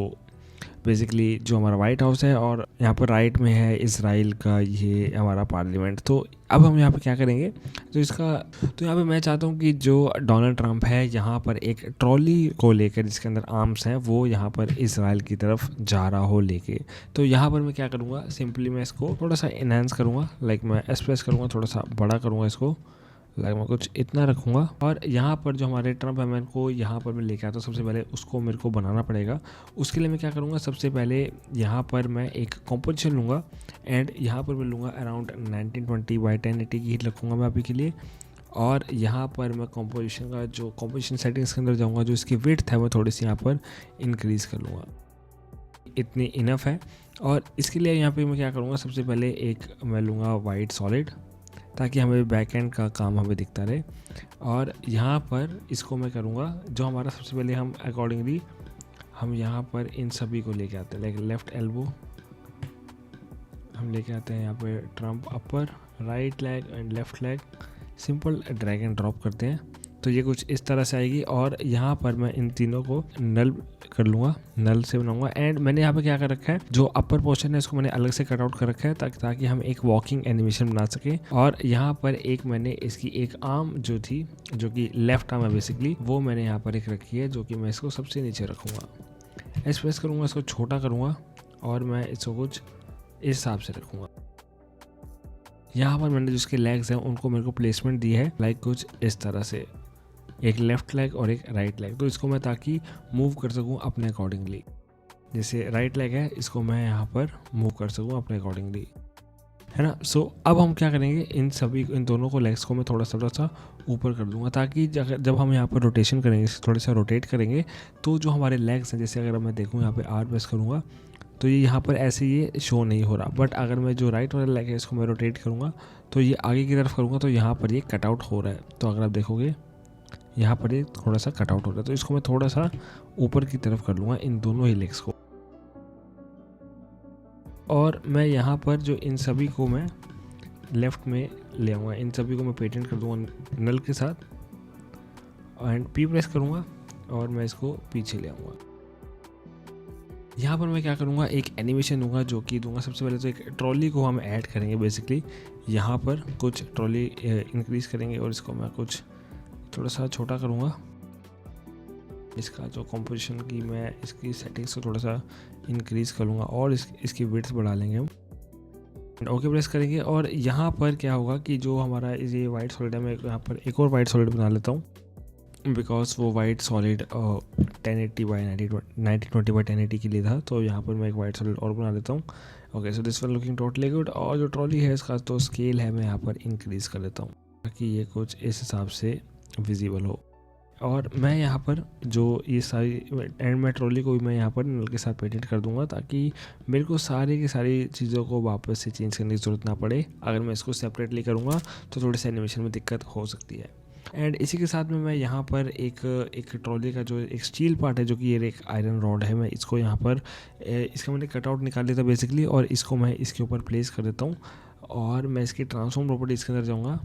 बेसिकली जो हमारा वाइट हाउस है, और यहाँ पर राइट में है इजराइल का ये हमारा पार्लियामेंट। तो अब हम यहाँ पे क्या करेंगे, तो यहाँ पे मैं चाहता हूँ कि जो डोनाल्ड ट्रंप है यहाँ पर एक ट्रॉली को लेकर जिसके अंदर आर्म्स हैं वो यहाँ पर इजराइल की तरफ जा रहा हो लेके। तो यहाँ पर मैं क्या करूँगा, सिंपली मैं इसको थोड़ा सा इनहेंस करूँगा। लाइक मैं एक्सप्रेस करूँगा, थोड़ा सा बड़ा करूँगा इसको, लाइक मैं कुछ इतना रखूँगा। और यहाँ पर जो हमारे ट्रंप है मैं को यहाँ पर मैं लेके आता हूँ। सबसे पहले उसको मेरे को बनाना पड़ेगा। उसके लिए मैं क्या करूँगा, सबसे पहले यहाँ पर मैं एक कॉम्पोजिशन लूँगा। एंड यहाँ पर मैं लूँगा अराउंड 1920x1080 की हीट रखूँगा मैं अभी के लिए। और यहाँ पर मैं कॉम्पोजिशन का जो कॉम्पोजिशन सेटिंग्स के अंदर जाऊँगा, जो इसकी विड्थ है वो थोड़ी सी यहाँ पर इंक्रीज़ कर लूँगा। इतनी इनफ है। और इसके लिए यहाँ पे मैं क्या करूँगा, सबसे पहले एक मैं लूँगा वाइट सॉलिड, ताकि हमें बैक एंड का काम हमें दिखता रहे। और यहाँ पर इसको मैं करूँगा जो हमारा सबसे पहले हम अकॉर्डिंगली हम यहाँ पर इन सभी को लेके आते हैं। लाइक लेफ़्ट एल्बो हम लेके आते हैं, यहाँ पे Trump upper, right leg and left leg, simple drag and drop करते हैं। तो ये कुछ इस तरह से आएगी। और यहाँ पर मैं इन तीनों को नल कर लूँगा, नल से बनाऊँगा। एंड मैंने यहाँ पे क्या कर रखा है, जो अपर पोर्शन है इसको मैंने अलग से कट आउट कर रखा है ताकि हम एक वॉकिंग एनिमेशन बना सकें। और यहाँ पर एक मैंने इसकी एक आर्म जो थी, जो कि लेफ्ट आर्म है बेसिकली, वो मैंने यहाँ पर एक रखी है, जो कि मैं इसको सबसे नीचे रखूँगा। एक्सप्रेस करूँगा, इसको छोटा करूँगा और मैं इसको कुछ इस हिसाब से रखूँगा। यहाँ पर मैंने जिसके लेग्स हैं उनको मेरे को प्लेसमेंट दी है, लाइक कुछ इस तरह से, एक लेफ़्ट लेग और एक राइट लेग। तो इसको मैं ताकि मूव कर सकूं अपने अकॉर्डिंगली, जैसे राइट लेग है इसको मैं यहाँ पर मूव कर सकूं अपने अकॉर्डिंगली, है ना। सो अब हम क्या करेंगे, इन दोनों को लेग्स को मैं थोड़ा सा ऊपर कर दूंगा, ताकि जब हम यहाँ पर रोटेशन करेंगे, थोड़ा सा रोटेट करेंगे, तो जो हमारे लेग्स हैं, जैसे अगर मैं देखूँ यहाँ पे आर प्रेस करूँगा तो ये यहाँ पर ऐसे ये शो नहीं हो रहा। बट अगर मैं जो राइट वाला लेग है इसको मैं रोटेट करूँगा तो ये आगे की तरफ करूँगा तो यहाँ पर ये कटआउट हो रहा है। तो अगर आप देखोगे यहाँ पर ये थोड़ा सा कटआउट हो रहा है, तो इसको मैं थोड़ा सा ऊपर की तरफ कर लूँगा इन दोनों ही लेग्स को। और मैं यहाँ पर जो इन सभी को मैं लेफ़्ट में ले आऊँगा, इन सभी को मैं पेटेंट कर दूँगा नल के साथ एंड पी प्रेस करूँगा और मैं इसको पीछे ले आऊँगा। यहाँ पर मैं क्या करूँगा, एक एनिमेशन दूंगा जो कि दूंगा सबसे पहले तो एक ट्रॉली को हम ऐड करेंगे बेसिकली। यहाँ पर कुछ ट्रॉली इंक्रीज़ करेंगे और इसको मैं कुछ थोड़ा सा छोटा करूँगा। इसका जो कंपोजिशन की मैं इसकी सेटिंग्स को थोड़ा सा इंक्रीज़ करूँगा और इसकी विड्थ बढ़ा लेंगे हम। ओके प्रेस करेंगे और यहाँ पर क्या होगा कि जो हमारा ये वाइट सॉलिड है, मैं यहाँ पर एक और वाइट सॉलिड बना लेता हूँ बिकॉज वो वाइट सॉलिड 1080x1080 के लिए था, तो यहाँ पर मैं एक वाइट सॉलिड और बना लेता हूँ। Okay so this one looking totally good. और जो ट्रॉली है इसका तो स्केल है मैं यहाँ पर इंक्रीज़ कर लेता हूँ ताकि ये कुछ इस हिसाब से विजिबल हो। और मैं यहाँ पर जो ये सारी एंड मैं ट्रॉली को भी मैं यहाँ पर नल के साथ पेटेंट कर दूंगा ताकि मेरे को सारी की सारी चीज़ों को वापस से चेंज करने की ज़रूरत ना पड़े। अगर मैं इसको सेपरेटली करूँगा तो थोड़ी सी एनिमेशन में दिक्कत हो सकती है। एंड इसी के साथ में मैं यहाँ पर एक ट्रॉली का जो एक स्टील पार्ट है जो कि ये एक आयरन रॉड है, मैं इसको यहाँ पर इसका मैंने कटआउट निकाल लिया था बेसिकली, और इसको मैं इसके ऊपर प्लेस कर देता हूँ। और मैं इसकी ट्रांसफॉर्म प्रॉपर्टीज़ के अंदर जाऊँगा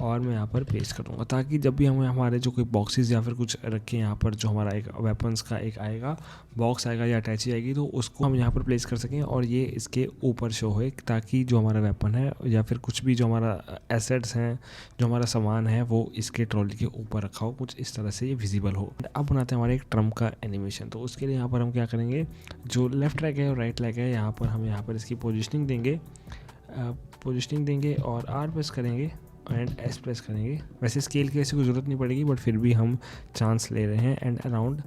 और मैं यहाँ पर पेस्ट करूँगा ताकि जब भी हम हमारे जो कोई बॉक्सेस या फिर कुछ रखें यहाँ पर, जो हमारा एक वेपन्स का एक आएगा बॉक्स आएगा या अटैची आएगी, तो उसको हम यहाँ पर प्लेस कर सकें और ये इसके ऊपर शो हो ताकि जो हमारा वेपन है या फिर कुछ भी जो हमारा एसेट्स हैं, जो हमारा सामान है, वो इसके ट्रॉली के ऊपर रखा हो, कुछ इस तरह से ये विजिबल हो। अब बनाते हैं हमारे एक ट्रम्प का एनिमेशन। तो उसके लिए यहाँ पर हम क्या करेंगे, जो लेफ्ट लेग है और राइट लेग है, यहाँ पर हम यहाँ पर इसकी पोजिशनिंग देंगे और आर प्रेस करेंगे एंड एस प्रेस करेंगे। वैसे स्केल की ऐसी कोई ज़रूरत नहीं पड़ेगी बट फिर भी हम चांस ले रहे हैं। एंड अराउंड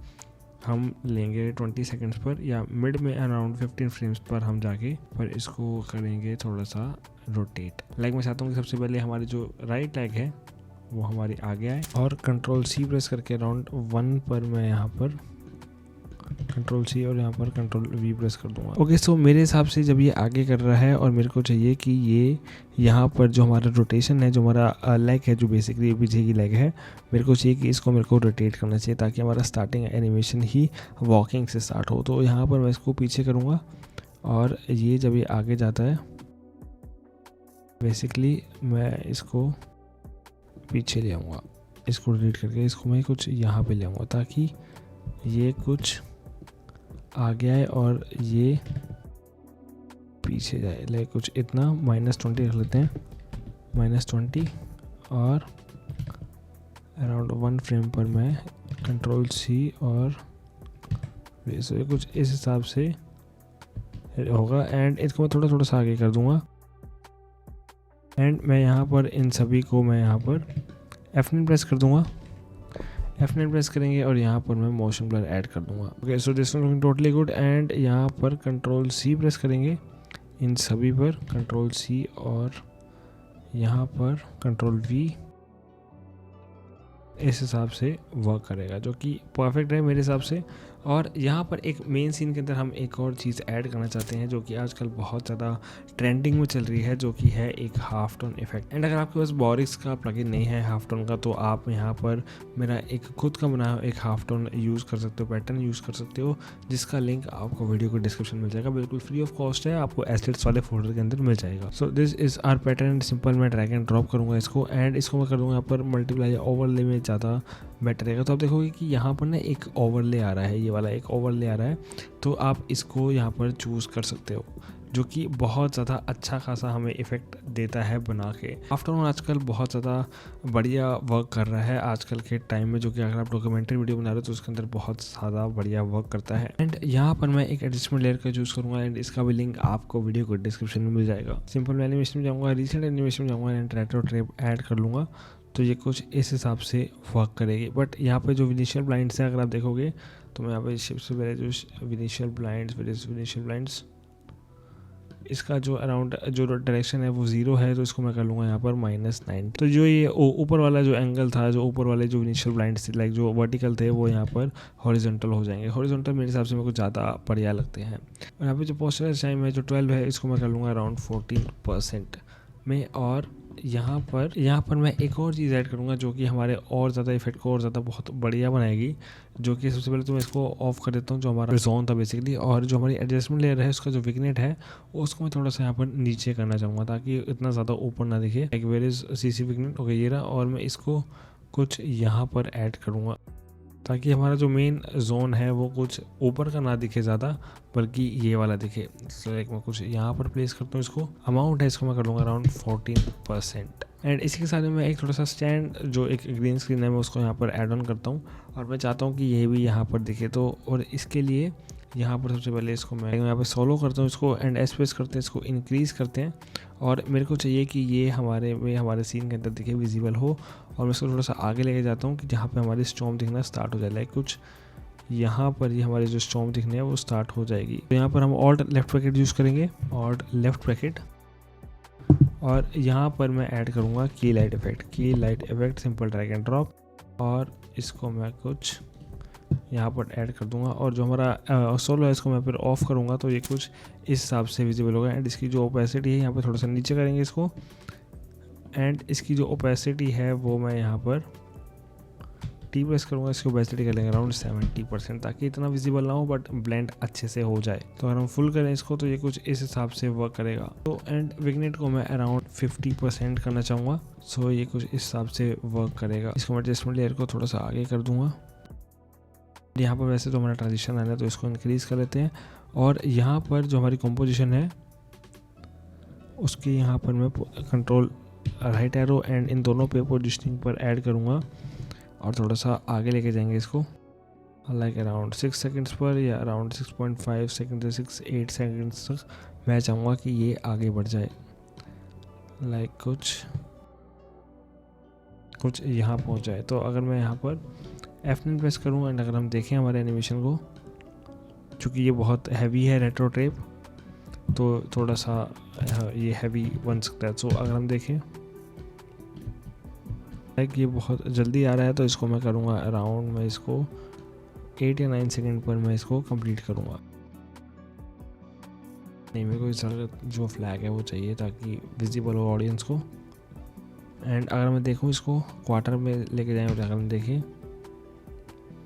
हम लेंगे 20 सेकंड्स पर या मिड में अराउंड 15 फ्रेम्स पर हम जाके पर इसको करेंगे थोड़ा सा रोटेट। लाइक मैं चाहता हूँ कि सबसे पहले हमारी जो राइट लेग है वो हमारी आगे आए और कंट्रोल सी प्रेस करके अराउंड 1 पर मैं यहाँ पर कंट्रोल सी और यहाँ पर कंट्रोल वी प्रेस कर दूंगा। ओके सो मेरे हिसाब से जब ये आगे कर रहा है और मेरे को चाहिए कि ये यहाँ पर जो हमारा रोटेशन है, जो हमारा लेग है, जो बेसिकली पीछे की लेग है, मेरे को चाहिए कि इसको मेरे को रोटेट करना चाहिए ताकि हमारा स्टार्टिंग एनिमेशन ही वॉकिंग से स्टार्ट हो। तो यहाँ पर मैं इसको पीछे करूँगा और ये जब ये आगे जाता है बेसिकली मैं इसको पीछे ले आऊँगा, इसको रोटेट करके इसको मैं कुछ यहाँ पे ले आऊँगा ताकि ये कुछ आगे आए और ये पीछे जाए। लाइक कुछ इतना -20 रख लेते हैं, -20 और अराउंड 1 फ्रेम पर मैं कंट्रोल सी और वैसे कुछ इस हिसाब से होगा। एंड इसको मैं थोड़ा सा आगे कर दूंगा। एंड मैं यहाँ पर इन सभी को मैं यहाँ पर F9 प्रेस कर दूंगा। F9 प्रेस करेंगे और यहाँ पर मैं मोशन ब्लर ऐड कर दूंगा। Okay so this looking totally good. And यहाँ पर कंट्रोल सी प्रेस करेंगे इन सभी पर, कंट्रोल सी और यहाँ पर कंट्रोल वी, इस हिसाब से वर्क करेगा जो कि परफेक्ट है मेरे हिसाब से। और यहाँ पर एक मेन सीन के अंदर हम एक और चीज़ ऐड करना चाहते हैं जो कि आजकल बहुत ज़्यादा ट्रेंडिंग में चल रही है, जो कि है एक हाफ टोन इफेक्ट। एंड अगर आपके पास बोरिक्स का प्लगइन नहीं है हाफ टोन का, तो आप यहाँ पर मेरा एक खुद का बनाया एक हाफ टोन यूज़ कर सकते हो, पैटर्न यूज़ कर सकते हो, जिसका लिंक आपको वीडियो को डिस्क्रिप्शन में मिल जाएगा। बिल्कुल फ्री ऑफ कॉस्ट है, आपको एसेट्स वाले फोल्डर के अंदर मिल जाएगा। So this is our pattern. Simple मैं ड्रैग एंड ड्रॉप करूँगा इसको एंड इसको मैं कर दूँगा यहाँ पर मल्टीप्लाई ओवरले में ज़्यादा बेटर रहेगा। तो आप देखोगे कि यहाँ पर ना एक ओवरले आ रहा है, ये वाला एक ओवरले आ रहा है, तो आप इसको यहाँ पर चूज़ कर सकते हो, जो कि बहुत ज़्यादा अच्छा खासा हमें इफ़ेक्ट देता है बना के। आफ्टर ऑल आजकल बहुत ज़्यादा बढ़िया वर्क कर रहा है आजकल के टाइम में, जो कि अगर आप डॉक्यूमेंट्री वीडियो बना रहे हो तो उसके अंदर बहुत ज़्यादा बढ़िया वर्क करता है। एंड यहाँ पर मैं एक एडजस्टमेंट लेयर का चूज़ करूँगा एंड इसका भी लिंक आपको वीडियो को डिस्क्रिप्शन में मिल जाएगा। सिंपल मैं एनिमेशन में जाऊँगा, रिसेंट एनिमेशन में जाऊँगा एंड रेट्रो ट्रेप ऐड कर लूँगा, तो ये कुछ इस हिसाब से वर्क करेगी। बट यहाँ पे जो विनिशियल ब्लाइंड्स हैं अगर आप देखोगे तो मैं यहाँ पे सबसे पहले जो विनिशियल ब्लाइंड्स इसका जो अराउंड जो डायरेक्शन है वो 0 है, तो इसको मैं कर लूँगा यहाँ पर -90। तो जो ये ऊपर वाला जो एंगल था, जो ऊपर वाले जो इनिशियल ब्लाइंड्स थे, लाइक जो वर्टिकल थे, वो यहाँ पर हॉरिजॉन्टल हो जाएंगे। हॉरिजॉन्टल मेरे हिसाब से मेरे को ज़्यादा बढ़िया लगते हैं। और यहाँ पे जो पोस्चर टाइम है जो 12 है, इसको मैं कर लूँगा अराउंड 14% में। और यहाँ पर मैं एक और चीज़ ऐड करूँगा जो कि हमारे और ज़्यादा इफेक्ट को और ज़्यादा बहुत बढ़िया बनाएगी, जो कि सबसे पहले तो मैं इसको ऑफ कर देता हूँ, जो हमारा जोन था बेसिकली। और जो हमारी एडजस्टमेंट लेयर है उसका जो विग्नेट है उसको मैं थोड़ा सा यहाँ पर नीचे करना चाहूँगा ताकि इतना ज़्यादा ऊपर ना दिखे। Where is CC vignette, okay ये रहा। और मैं इसको कुछ यहाँ पर ऐड करूँगा ताकि हमारा जो मेन जोन है वो कुछ ऊपर का ना दिखे ज़्यादा, बल्कि ये वाला दिखे। तो एक मैं कुछ यहाँ पर प्लेस करता हूँ इसको। अमाउंट है इसको मैं कर लूँगा अराउंड 14%। एंड इसी के साथ में मैं एक थोड़ा सा स्टैंड जो एक ग्रीन स्क्रीन है मैं उसको यहाँ पर ऐड ऑन करता हूँ, और मैं चाहता हूँ कि ये भी यहाँ पर दिखे। तो और इसके लिए यहाँ पर सबसे पहले इसको मैं यहाँ पर सोलो करता हूँ इसको, एंड एस्पेस करते हैं, इसको इंक्रीज़ करते हैं। और मेरे को चाहिए कि ये हमारे सीन के अंदर दिखे, विजिबल हो। और मैं इसको थोड़ा सा आगे लेके जाता हूँ कि जहाँ पे हमारी स्टॉर्म दिखना स्टार्ट हो जाए, लाइक कुछ यहाँ पर ही हमारी जो स्टॉर्म दिखने है वो स्टार्ट हो जाएगी। तो यहाँ पर हम ऑल्ट लेफ्ट ब्रैकेट यूज़ करेंगे, ऑल्ट लेफ्ट ब्रैकेट, और यहाँ पर मैं ऐड करूँगा की light effect, simple drag and drop, और इसको मैं कुछ यहाँ पर ऐड कर दूंगा। और जो हमारा सोलो है इसको मैं फिर ऑफ करूँगा, तो ये कुछ इस हिसाब से विजिबल होगा। एंड इसकी जो ओपेसिटी है यहाँ पर थोड़ा सा नीचे करेंगे इसको, एंड इसकी जो ओपेसिटी है वो मैं यहाँ पर टी प्रेस करूँगा, इसकी ओपेसिटी कर लेंगे अराउंड 70%, ताकि इतना विजिबल ना हो बट ब्लेंड अच्छे से हो जाए। तो अगर हम फुल करें इसको तो ये कुछ इस हिसाब से वर्क करेगा। तो एंड विग्नेट को मैं अराउंड 50% करना चाहूँगा, सो ये कुछ इस हिसाब से वर्क करेगा। इसको मैं एडजस्टमेंट लेयर को थोड़ा सा आगे कर दूँगा। यहाँ पर वैसे तो हमारा ट्रांजिशन आना है तो इसको इंक्रीज़ कर लेते हैं। और यहाँ पर जो हमारी कंपोजिशन है उसके यहाँ पर मैं control right arrow and in दोनों पे पोजिशनिंग पर ऐड करूँगा, और थोड़ा सा आगे लेके जाएंगे इसको, लाइक अराउंड 6 सेकंड्स पर, या अराउंड 6.5 सेकंड से 6-8 सेकंड्स तक मैं चाहूँगा कि ये आगे बढ़ जाए, लाइक कुछ यहाँ पहुँच जाए। तो अगर मैं यहाँ पर F9 प्रेस करूँ, एंड अगर हम देखें हमारे एनिमेशन को, चूँकि ये बहुत हैवी है रेट्रो टेप, तो थोड़ा सा ये हैवी बन सकता है। तो अगर हम देखें लाइक ये बहुत जल्दी आ रहा है, तो इसको मैं करूँगा अराउंड, मैं इसको 8 या 9 सेकंड पर मैं इसको कंप्लीट करूँगा। नहीं, मेरे को इस जो फ्लैग है वो चाहिए ताकि विजिबल हो ऑडियंस को। एंड अगर मैं देखूँ इसको क्वार्टर में लेके जाएँ और अगर हम देखें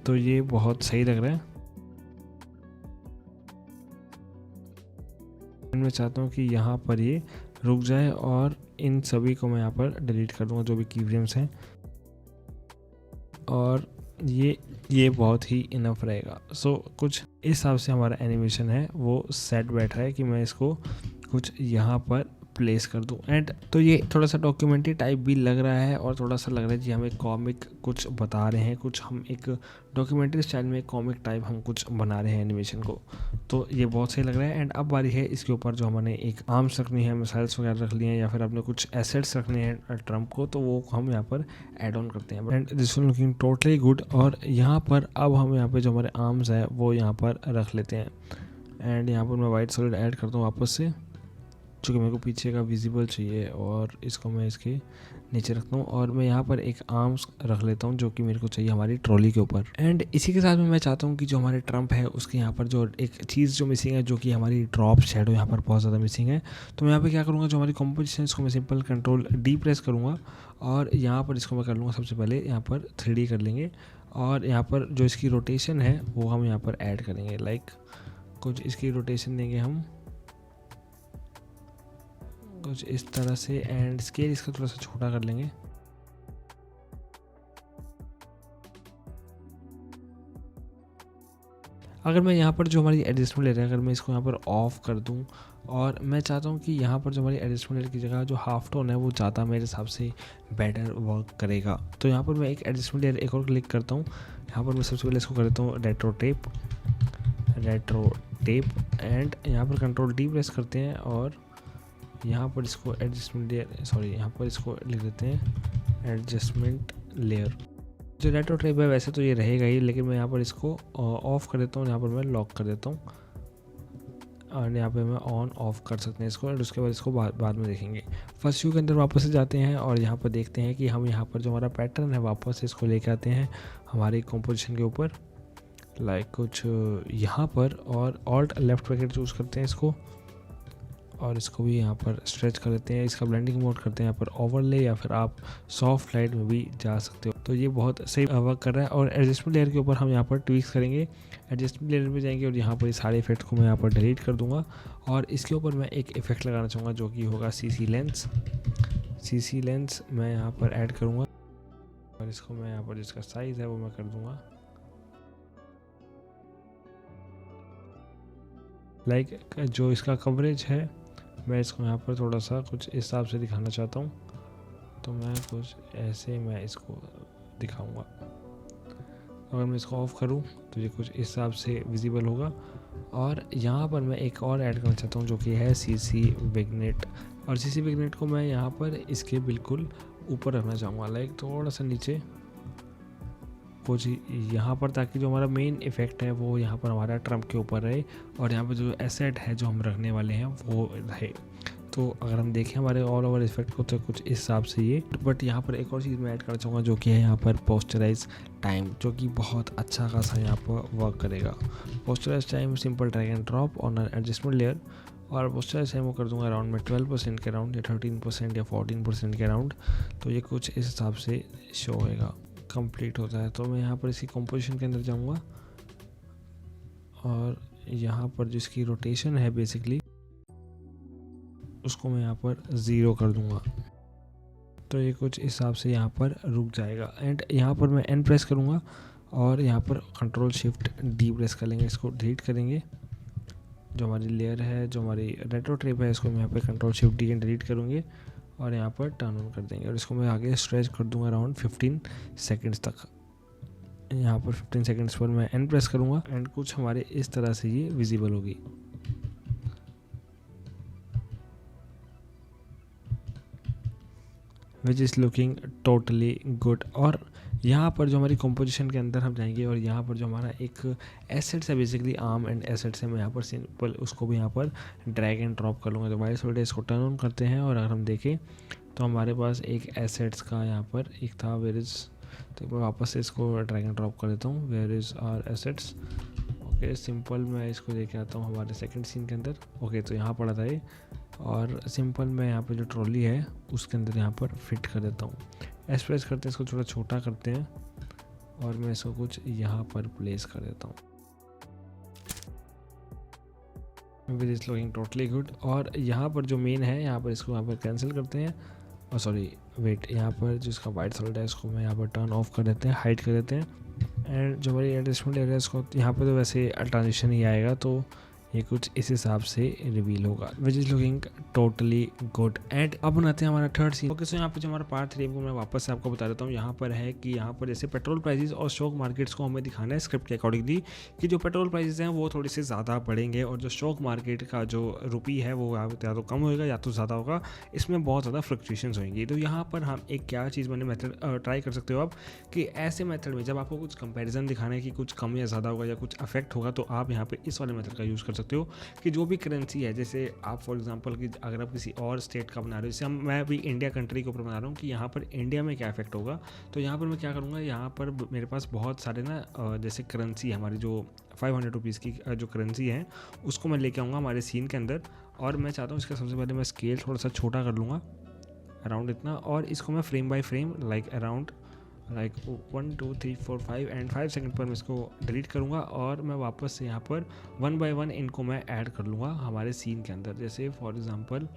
तो ये बहुत सही लग रहा है। मैं चाहता हूँ कि यहाँ पर ये रुक जाए, और इन सभी को मैं यहाँ पर डिलीट कर दूँगा जो भी की फ्रेम्स हैं, और ये बहुत ही इनफ रहेगा। सो कुछ इस हिसाब से हमारा एनिमेशन है वो सेट बैठ रहा है कि मैं इसको कुछ यहाँ पर प्लेस कर दूं। एंड तो ये थोड़ा सा डॉक्यूमेंट्री टाइप भी लग रहा है, और थोड़ा सा लग रहा है जी हम एक कॉमिक कुछ बता रहे हैं, कुछ हम एक डॉक्यूमेंट्री स्टाइल में कॉमिक टाइप हम कुछ बना रहे हैं एनिमेशन को। तो ये बहुत सही लग रहा है। एंड अब बारी है इसके ऊपर जो हमने एक आर्म्स रखनी है, मिसाइल्स वगैरह रख लिए हैं, या फिर अपने कुछ एसेट्स रखने हैं ट्रम्प को, तो वो हम यहाँ पर ऐड ऑन करते हैं। And this will looking totally good. और यहाँ पर अब हम यहाँ पर जो हमारे आर्म्स है वो यहाँ पर रख लेते हैं। एंड यहाँ पर मैं वाइट सॉलिड ऐड करता हूँ वापस से, चूँकि मेरे को पीछे का विजिबल चाहिए, और इसको मैं इसके नीचे रखता हूँ। और मैं यहाँ पर एक आर्म्स रख लेता हूँ जो कि मेरे को चाहिए हमारी ट्रॉली के ऊपर। एंड इसी के साथ में मैं चाहता हूँ कि जो हमारे ट्रम्प है उसके यहाँ पर जो एक चीज़ जो मिसिंग है, जो कि हमारी ड्रॉप शेडो यहाँ पर बहुत ज़्यादा मिसिंग है। तो मैं यहाँ पर क्या करूँगा, जो हमारी कॉम्पोजिशन है इसको मैं सिंपल कंट्रोल डी प्रेस करूँगा, और यहाँ पर इसको मैं कर लूँगा सबसे पहले यहाँ पर 3D कर लेंगे। और यहाँ पर जो इसकी रोटेशन है वो हम यहाँ पर ऐड करेंगे, लाइक कुछ इसकी रोटेशन देंगे हम कुछ इस तरह से। एंड स्केल इसका थोड़ा सा छोटा कर लेंगे। अगर मैं यहाँ पर जो हमारी एडजस्टमेंट लेयर है, अगर मैं इसको यहाँ पर ऑफ कर दूँ, और मैं चाहता हूँ कि यहाँ पर जो हमारी एडजस्टमेंट लेयर की जगह जो हाफ टोन है वो ज़्यादा मेरे हिसाब से बेटर वर्क करेगा। तो यहाँ पर मैं एक एडजस्टमेंट लेयर एक और क्लिक करता हूँ। यहाँ पर मैं सबसे पहले इसको कर देता हूँ रेट्रो टेप, एंड यहाँ पर कंट्रोल डी प्रेस करते हैं, और यहाँ पर इसको एडजस्टमेंट लेयर यहाँ पर इसको लिख देते हैं एडजस्टमेंट लेयर। जो रेट्रो टेप है वैसे तो ये रहेगा ही, लेकिन मैं यहाँ पर इसको ऑफ कर देता हूँ, यहाँ पर मैं लॉक कर देता हूँ, और यहाँ पे मैं ऑन ऑफ कर सकते हैं इसको। और उसके बाद इसको बाद में देखेंगे। फर्स्ट व्यू के अंदर वापस से जाते हैं, और यहाँ पर देखते हैं कि हम यहाँ पर जो हमारा पैटर्न है वापस इसको लेके आते हैं हमारी कंपोजिशन के ऊपर, लाइक कुछ यहाँ पर, और ऑल्ट लेफ्ट ब्रैकेट चूज़ करते हैं इसको, और इसको भी यहाँ पर स्ट्रेच कर लेते हैं। इसका ब्लेंडिंग मोड करते हैं यहाँ पर ओवरले, या फिर आप सॉफ्ट लाइट में भी जा सकते हो। तो ये बहुत सही वर्क कर रहा है। और एडजस्टमेंट लेयर के ऊपर हम यहाँ पर ट्विक्स करेंगे। एडजस्टमेंट लेयर में जाएंगे, और यहाँ पर इस सारे इफेक्ट को मैं यहाँ पर डिलीट कर दूँगा, और इसके ऊपर मैं एक इफेक्ट लगाना चाहूँगा जो कि होगा CC लेंस मैं यहाँ पर ऐड करूँगा, और इसको मैं यहाँ पर जिसका साइज़ है वो मैं कर दूँगा लाइक जो इसका कवरेज है मैं इसको यहाँ पर थोड़ा सा कुछ इस हिसाब से दिखाना चाहता हूँ, तो मैं कुछ ऐसे मैं इसको दिखाऊंगा। अगर मैं इसको ऑफ़ करूँ तो ये कुछ इस हिसाब से विजिबल होगा। और यहाँ पर मैं एक और ऐड करना चाहता हूँ जो कि है CC विग्नेट। और CC विग्नेट को मैं यहाँ पर इसके बिल्कुल ऊपर रखना चाहूँगा, लाइक थोड़ा सा नीचे कुछ यहाँ पर, ताकि जो हमारा मेन इफ़ेक्ट है वो यहाँ पर हमारा ट्रम्प के ऊपर रहे और यहाँ पर जो एसेट है जो हम रखने वाले हैं वो रहे। तो अगर हम देखें हमारे ऑल ओवर इफेक्ट को तो कुछ इस हिसाब से ये, बट यहाँ पर एक और चीज़ मैं ऐड करना चाहूँगा जो कि है यहाँ पर पोस्चराइज टाइम, जो कि बहुत अच्छा खासा यहाँ पर वर्क करेगा। Posterize time simple drag and drop on adjustment layer, और पोस्चराइज टाइम वो कर दूँगा अराउंड में 12% के अराउंड या 13% या 14% के अराउंड। तो ये कुछ इस हिसाब से शो होएगा कंप्लीट होता है। तो मैं यहाँ पर इसकी कंपोजिशन के अंदर जाऊँगा और यहाँ पर जिसकी रोटेशन है बेसिकली उसको मैं यहाँ पर 0 कर दूँगा। तो ये कुछ हिसाब से यहाँ पर रुक जाएगा। एंड यहाँ पर मैं N प्रेस करूँगा और यहाँ पर कंट्रोल शिफ्ट D प्रेस कर लेंगे, इसको डिलीट करेंगे। जो हमारी लेयर है, जो हमारी रेट्रो ट्रिप है, इसको मैं यहाँ पर कंट्रोल शिफ्ट D डिलीट करूँगी और यहाँ पर टर्न ऑन कर देंगे। और इसको मैं आगे स्ट्रेच कर दूँगा अराउंड 15 सेकेंड्स तक। यहाँ पर 15 सेकेंड्स पर मैं N प्रेस करूँगा एंड कुछ हमारे इस तरह से ये विजिबल होगी। Which is looking totally good. और यहाँ पर जो हमारी कंपोजिशन के अंदर हम जाएंगे और यहाँ पर जो हमारा एक एसेट्स है बेसिकली आर्म एंड एसेट्स है, मैं यहाँ पर सिंपल उसको भी यहाँ पर ड्रैग एंड ड्रॉप कर लूँगा। तो वाइस वोल्टेज इसको टर्न ऑन करते हैं और अगर हम देखें तो हमारे पास एक एसेट्स का यहाँ पर एक था वेयर इज़, तो मैं वापस से इसको ड्रैग एंड ड्रॉप कर देता हूँ। Where is our assets. Okay simple मैं इसको लेके आता हूँ हमारे सेकंड सीन के अंदर। ओके तो यहाँ पड़ा था ये, और सिंपल मैं यहाँ पे जो ट्रॉली है उसके अंदर यहाँ पर फिट कर देता हूँ। एस प्रेस करते हैं, इसको थोड़ा छोटा करते हैं और मैं इसको कुछ यहाँ पर प्लेस कर देता हूँ। Which is looking totally good. और यहाँ पर जो मेन है यहाँ पर इसको यहाँ पर कैंसिल करते हैं, और सॉरी वेट, यहाँ पर जिसका वाइट सॉलिड है इसको मैं यहाँ पर टर्न ऑफ कर देते हैं, हाइड कर देते हैं। एंड जो हमारी एडजस्टमेंट एरिया इसको यहाँ पर तो वैसे ट्रांजिशन ही आएगा, तो ये कुछ इस हिसाब से रिवील होगा। Which is looking totally good. And अब बनाते हैं हमारा थर्ड सीन। ओके सो यहाँ पे जो हमारा पार्ट 3 को मैं वापस से आपको बता देता हूँ। यहाँ पर है कि यहाँ पर जैसे पेट्रोल प्राइसेस और स्टॉक मार्केट्स को हमें दिखाना है स्क्रिप्ट के अकॉर्डिंगली कि जो पेट्रोल प्राइसेस हैं वो थोड़े से ज़्यादा बढ़ेंगे और जो स्टॉक मार्केट का जो रुपी है वो या तो कम होगा या तो ज़्यादा होगा, इसमें बहुत ज़्यादा फ्लक्चुएशंस होंगी। तो यहाँ पर हम एक क्या चीज़ मैंने मेथड ट्राई कर सकते हो आप कि ऐसे मेथड में जब आपको कुछ कंपेरिजन दिखाना है कि कुछ कम या ज़्यादा होगा या कुछ अफेक्ट होगा, तो आप यहाँ पे इस वाले मेथड का यूज़ कर सकते हो कि जो भी करेंसी है, जैसे आप फॉर एग्जांपल कि अगर आप किसी और स्टेट का बना रहे हो, जैसे मैं अभी इंडिया कंट्री के ऊपर बना रहा हूँ कि यहाँ पर इंडिया में क्या इफेक्ट होगा, तो यहाँ पर मैं क्या करूँगा, यहाँ पर मेरे पास बहुत सारे ना जैसे करेंसी है हमारी जो 500 रुपीज़ की जो करेंसी है उसको मैं लेके आऊँगा हमारे सीन के अंदर। और मैं चाहता हूँ इसका सबसे पहले मैं स्केल थोड़ा सा छोटा कर लूँगा अराउंड इतना, और इसको मैं frame by frame like around 1 2 3 4 5 and 5 second पर मैं इसको डिलीट करूँगा और मैं वापस से यहाँ पर 1 बाय 1 इनको मैं ऐड कर लूँगा हमारे सीन के अंदर। जैसे फॉर एग्जांपल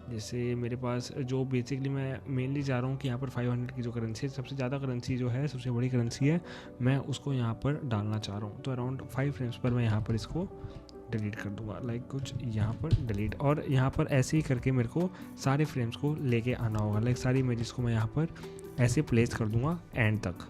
जैसे मेरे पास जो बेसिकली मैं मेनली जा रहा हूँ कि यहाँ पर 500 की जो करेंसी है, सबसे ज़्यादा करेंसी जो है, सबसे बड़ी करेंसी है, मैं उसको यहाँ पर डालना चाह रहा हूँ। तो अराउंड 5 फ्रेम्स पर मैं यहाँ पर इसको डिलीट कर दूंगा, लाइक कुछ यहाँ पर डिलीट। और यहाँ पर ऐसे ही करके मेरे को सारे फ्रेम्स को लेके आना होगा, लाइक सारी इमेजेस को मैं यहाँ पर ऐसे प्लेस कर दूंगा एंड तक।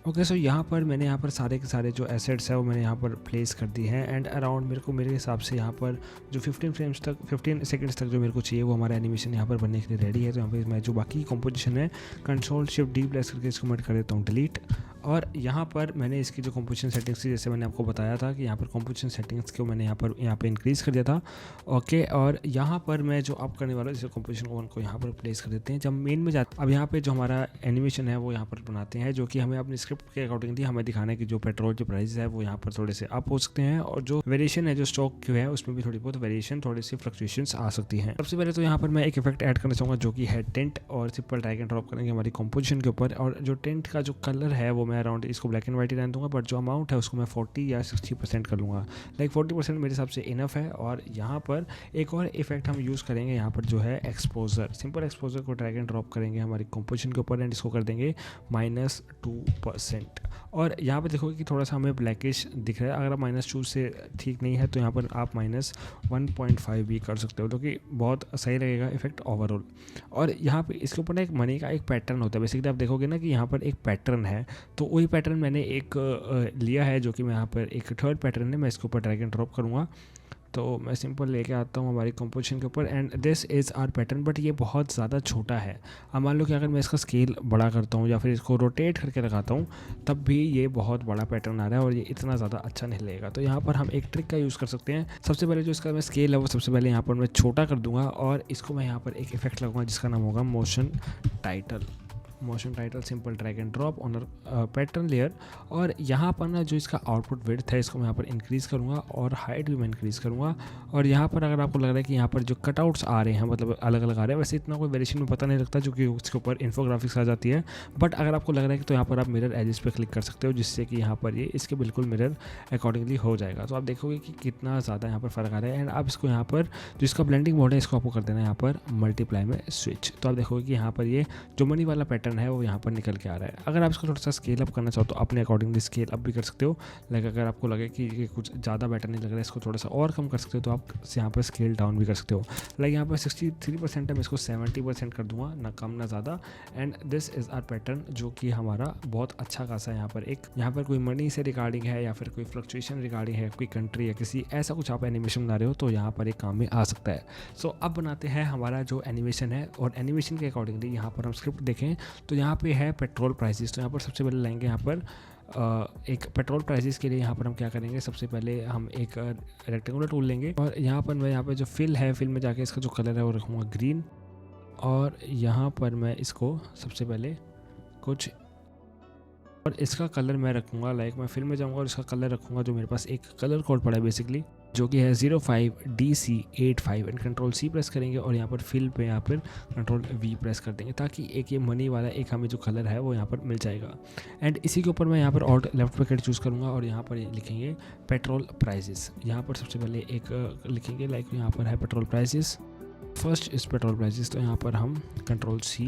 ओके सो यहाँ पर मैंने यहाँ पर सारे के सारे जो एसेट्स है वो मैंने यहाँ पर प्लेस कर दी है एंड अराउंड मेरे हिसाब से यहाँ पर जो 15 सेकंड्स तक जो मेरे को चाहिए वो हमारा एनिमेशन यहाँ पर बनने के लिए रेडी है। तो यहाँ पर मैं जो बाकी कंपोजिशन है कंट्रोल शिफ्ट डी प्रेस करके इसको मैं कर देता हूँ डिलीट। और यहाँ पर मैंने इसकी जो कंपोजिशन सेटिंग्स थी, जैसे मैंने आपको बताया था कि यहाँ पर कंपोजिशन सेटिंग्स को मैंने यहाँ पर इंक्रीज़ कर दिया था। ओके और यहाँ पर मैं जो अप करने वाला हूँ जैसे कंपोजिशन वन को यहाँ पर प्लेस कर देते हैं। जब मेन में जाते अब यहाँ पे जो हमारा एनिमेशन है वो यहाँ पर बनाते हैं, जो कि हमें अपनी स्क्रिप्ट के अकॉर्डिंगली हमें दिखाना है कि जो पेट्रोल जो प्राइस है वो यहाँ पर थोड़े से अप हो सकते हैं और जो वेरिएशन है जो स्टॉक जो है उसमें भी थोड़ी बहुत वेरिएशन थोड़ी सी फ्लक्चुएशंस आ सकती हैं। सबसे पहले तो यहाँ पर मैं एक इफेक्ट ऐड करना चाहूँगा जो कि है टेंट, और सिंपल ड्रैग एंड ड्रॉप करेंगे हमारी कंपोजिशन के ऊपर। और जो टेंट का जो कलर है वो मैं मैं अराउंड इसको ब्लैक एंड वाइट ही रहने दूँगा, बट जो अमाउंट है उसको मैं 40 या 60% कर लूँगा। लाइक 40% मेरे हिसाब से इनफ है। और यहाँ पर एक और इफेक्ट हम यूज़ करेंगे, यहाँ पर जो है एक्सपोजर, सिंपल एक्सपोजर को ड्रैग एंड ड्रॉप करेंगे हमारी कंपोजिशन के ऊपर एंड इसको कर देंगे -2%। और यहाँ पर देखोगे कि थोड़ा सा हमें ब्लैकिश दिख रहा है। अगर आप -2 से ठीक नहीं है तो यहाँ पर आप -1.5 भी कर सकते हो, जो कि बहुत सही लगेगा इफेक्ट ओवरऑल। और यहाँ पे इसके ऊपर ना एक मनी का एक पैटर्न होता है। बेसिकली आप देखोगे ना कि यहाँ पर एक पैटर्न है, तो वही पैटर्न मैंने एक लिया है, जो कि मैं यहाँ पर एक थर्ड पैटर्न है, मैं इसके ऊपर ड्रैग एंड ड्रॉप करूँगा। तो मैं सिंपल लेके आता हूँ हमारी कंपोजिशन के ऊपर and this is our pattern, but ये बहुत ज़्यादा छोटा है। अब मान लो कि अगर मैं इसका स्केल बड़ा करता हूँ या फिर इसको रोटेट करके लगाता हूँ, तब भी ये बहुत बड़ा पैटर्न आ रहा है और ये इतना ज़्यादा अच्छा नहीं लगेगा। तो यहाँ पर हम एक ट्रिक का यूज़ कर सकते हैं। सबसे पहले जो इसका मैं स्केल है वो सबसे पहले यहाँ पर मैं छोटा कर दूँगा और इसको मैं यहाँ पर एक इफेक्ट लगाऊंगा जिसका नाम होगा motion title. Simple drag and drop on pattern layer. और यहाँ पर ना जो इसका आउटपुट विड्थ है इसको मैं यहाँ पर इंक्रीज़ करूँगा और हाइट भी मैं इंक्रीज़ करूँगा। और यहाँ पर अगर आपको लग रहा है कि यहाँ पर जो कटआउट्स आ रहे हैं, मतलब अलग अलग आ रहे हैं, वैसे इतना कोई वेरिएशन में पता नहीं लगता जो कि उसके ऊपर इन्फोग्राफिक्स आ जाती है। बट अगर आपको लग रहा है कि तो यहाँ पर आप मिरर एजेस पे क्लिक कर सकते हो, जिससे कि यहाँ पर ये इसके बिल्कुल मिरर अकॉर्डिंगली हो जाएगा। तो आप देखोगे कि कितना ज़्यादा यहाँ पर फ़र्क आ रहा है। एंड आप इसको यहाँ पर जो इसका ब्लेंडिंग मोड है इसको आपको कर देना है यहाँ पर मल्टीप्लाई में स्विच। तो आप देखोगे कि यहाँ पर ये जो मनी वाला पैटर्न है वो यहाँ पर निकल के आ रहा है। अगर आप इसको थोड़ा सा स्केल अप करना चाहो तो अपने अकॉर्डिंगली स्केल अप भी कर सकते हो। लाइक अगर आपको लगे कि ये कुछ ज़्यादा बेटर नहीं लग रहा है, इसको थोड़ा सा और कम कर सकते हो, तो आप यहाँ पर स्केल डाउन भी कर सकते हो। लाइक यहाँ पर 63% है, मैं इसको 70% कर दूंगा, ना कम ना ज़्यादा। And this is our pattern, जो कि हमारा बहुत अच्छा खासा है। यहाँ पर कोई मनी से रिगार्डिंग है या फिर कोई फ्लक्चुएशन रिगार्डिंग है, कोई कंट्री या किसी ऐसा कुछ आप एनिमेशन बना रहे हो तो यहाँ पर एक काम में आ सकता है। सो अब बनाते हैं हमारा जो एनिमेशन है, और एनिमेशन के अकॉर्डिंगली यहाँ पर हम स्क्रिप्ट देखें तो यहाँ पे है पेट्रोल प्राइसेस। तो यहाँ पर सबसे पहले लाएंगे यहाँ पर एक पेट्रोल प्राइसेस के लिए यहाँ पर हम क्या करेंगे, सबसे पहले हम एक रेक्टेंगुलर टूल लेंगे और यहाँ पर मैं यहाँ पे जो फिल है, फिल में जाके इसका जो कलर है वो रखूँगा ग्रीन। और यहाँ पर मैं इसको सबसे पहले कुछ और इसका कलर मैं रखूँगा, लाइक मैं फिल में जाऊँगा और इसका कलर रखूँगा जो मेरे पास एक कलर कोड पड़ा है बेसिकली, जो कि है 05DC85 and control C press करेंगे और यहाँ पर फिल पे यहाँ पर कंट्रोल V प्रेस कर देंगे, ताकि एक ये मनी वाला एक हमें जो कलर है वो यहाँ पर मिल जाएगा। एंड इसी के ऊपर मैं यहाँ पर ऑल्ट लेफ्ट पैकेट चूज़ करूँगा और यहाँ पर लिखेंगे पेट्रोल प्राइजेस। यहाँ पर सबसे पहले एक लिखेंगे, लाइक यहाँ पर है पेट्रोल प्राइजेस, फर्स्ट इस पेट्रोल प्राइजेस। तो यहाँ पर हम कंट्रोल C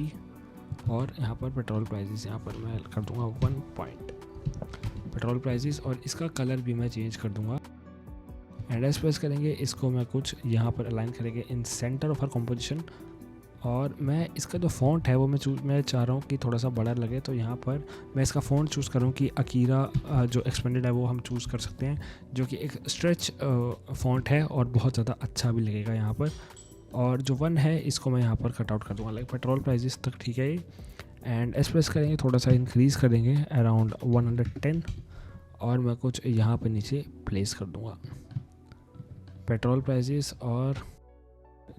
और यहाँ पर पेट्रोल प्राइजेस यहाँ पर मैं कर दूँगा 1 पॉइंट पेट्रोल प्राइजेस, और इसका कलर भी मैं चेंज कर दूँगा। एंड एस प्रेस करेंगे, इसको मैं कुछ यहाँ पर अलाइन करेंगे इन सेंटर ऑफ हर कंपोजिशन। और मैं इसका जो फ़ॉन्ट है वो मैं चाह रहा हूँ कि थोड़ा सा बड़ा लगे, तो यहाँ पर मैं इसका फ़ॉन्ट चूज़ करूँ कि अकीरा जो एक्सपेंडेड है वो हम चूज़ कर सकते हैं, जो कि एक स्ट्रेच फ़ॉन्ट है और बहुत ज़्यादा अच्छा भी लगेगा यहाँ पर। और जो 1 है इसको मैं यहाँ पर कट आउट कर दूँगा, लाइक पेट्रोल प्राइजेस तक ठीक है ये। एंड एस प्रेस करेंगे, थोड़ा सा इंक्रीज़ करेंगे अराउंड 110 और मैं कुछ यहाँ पर नीचे प्लेस कर दूँगा पेट्रोल प्राइजेस। और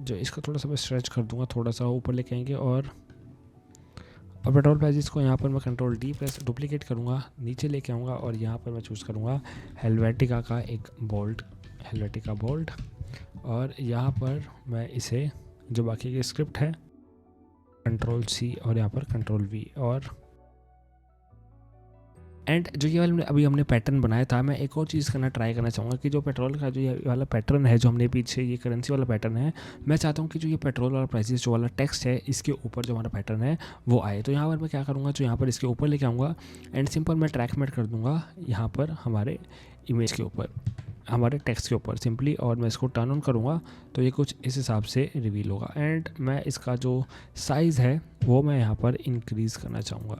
जो इसका थोड़ा सा मैं स्ट्रेच कर दूँगा, थोड़ा सा ऊपर लेके आएंगे और पेट्रोल प्राइजेस को यहाँ पर मैं कंट्रोल D प्रेस डुप्लीकेट करूँगा, नीचे लेके आऊँगा और यहाँ पर मैं चूज़ करूँगा हेलवेटिका का एक बोल्ट, हेलवेटिका बोल्ट। और यहाँ पर मैं इसे जो बाकी की स्क्रिप्ट है कंट्रोल C और यहाँ पर कंट्रोल V। और एंड जो ये वाला अभी हमने पैटर्न बनाया था, मैं एक और चीज़ ट्राई करना चाहूँगा कि जो पेट्रोल का जो ये वाला पैटर्न है, जो हमने पीछे ये करेंसी वाला पैटर्न है, मैं चाहता हूँ कि जो ये पेट्रोल वाला प्राइसेस जो वाला टेक्स्ट है इसके ऊपर जो हमारा पैटर्न है वो आए। तो यहाँ पर मैं क्या करूँगा, जो यहाँ पर इसके ऊपर लेके आऊँगा एंड सिंपल मैं ट्रैक मेट कर दूँगा यहाँ पर हमारे इमेज के ऊपर, हमारे टेक्स्ट के ऊपर सिंपली, और मैं इसको टर्न ऑन करूँगा तो ये कुछ इस हिसाब से रिवील होगा। एंड मैं इसका जो साइज़ है वो मैं यहाँ पर इंक्रीज़ करना चाहूँगा,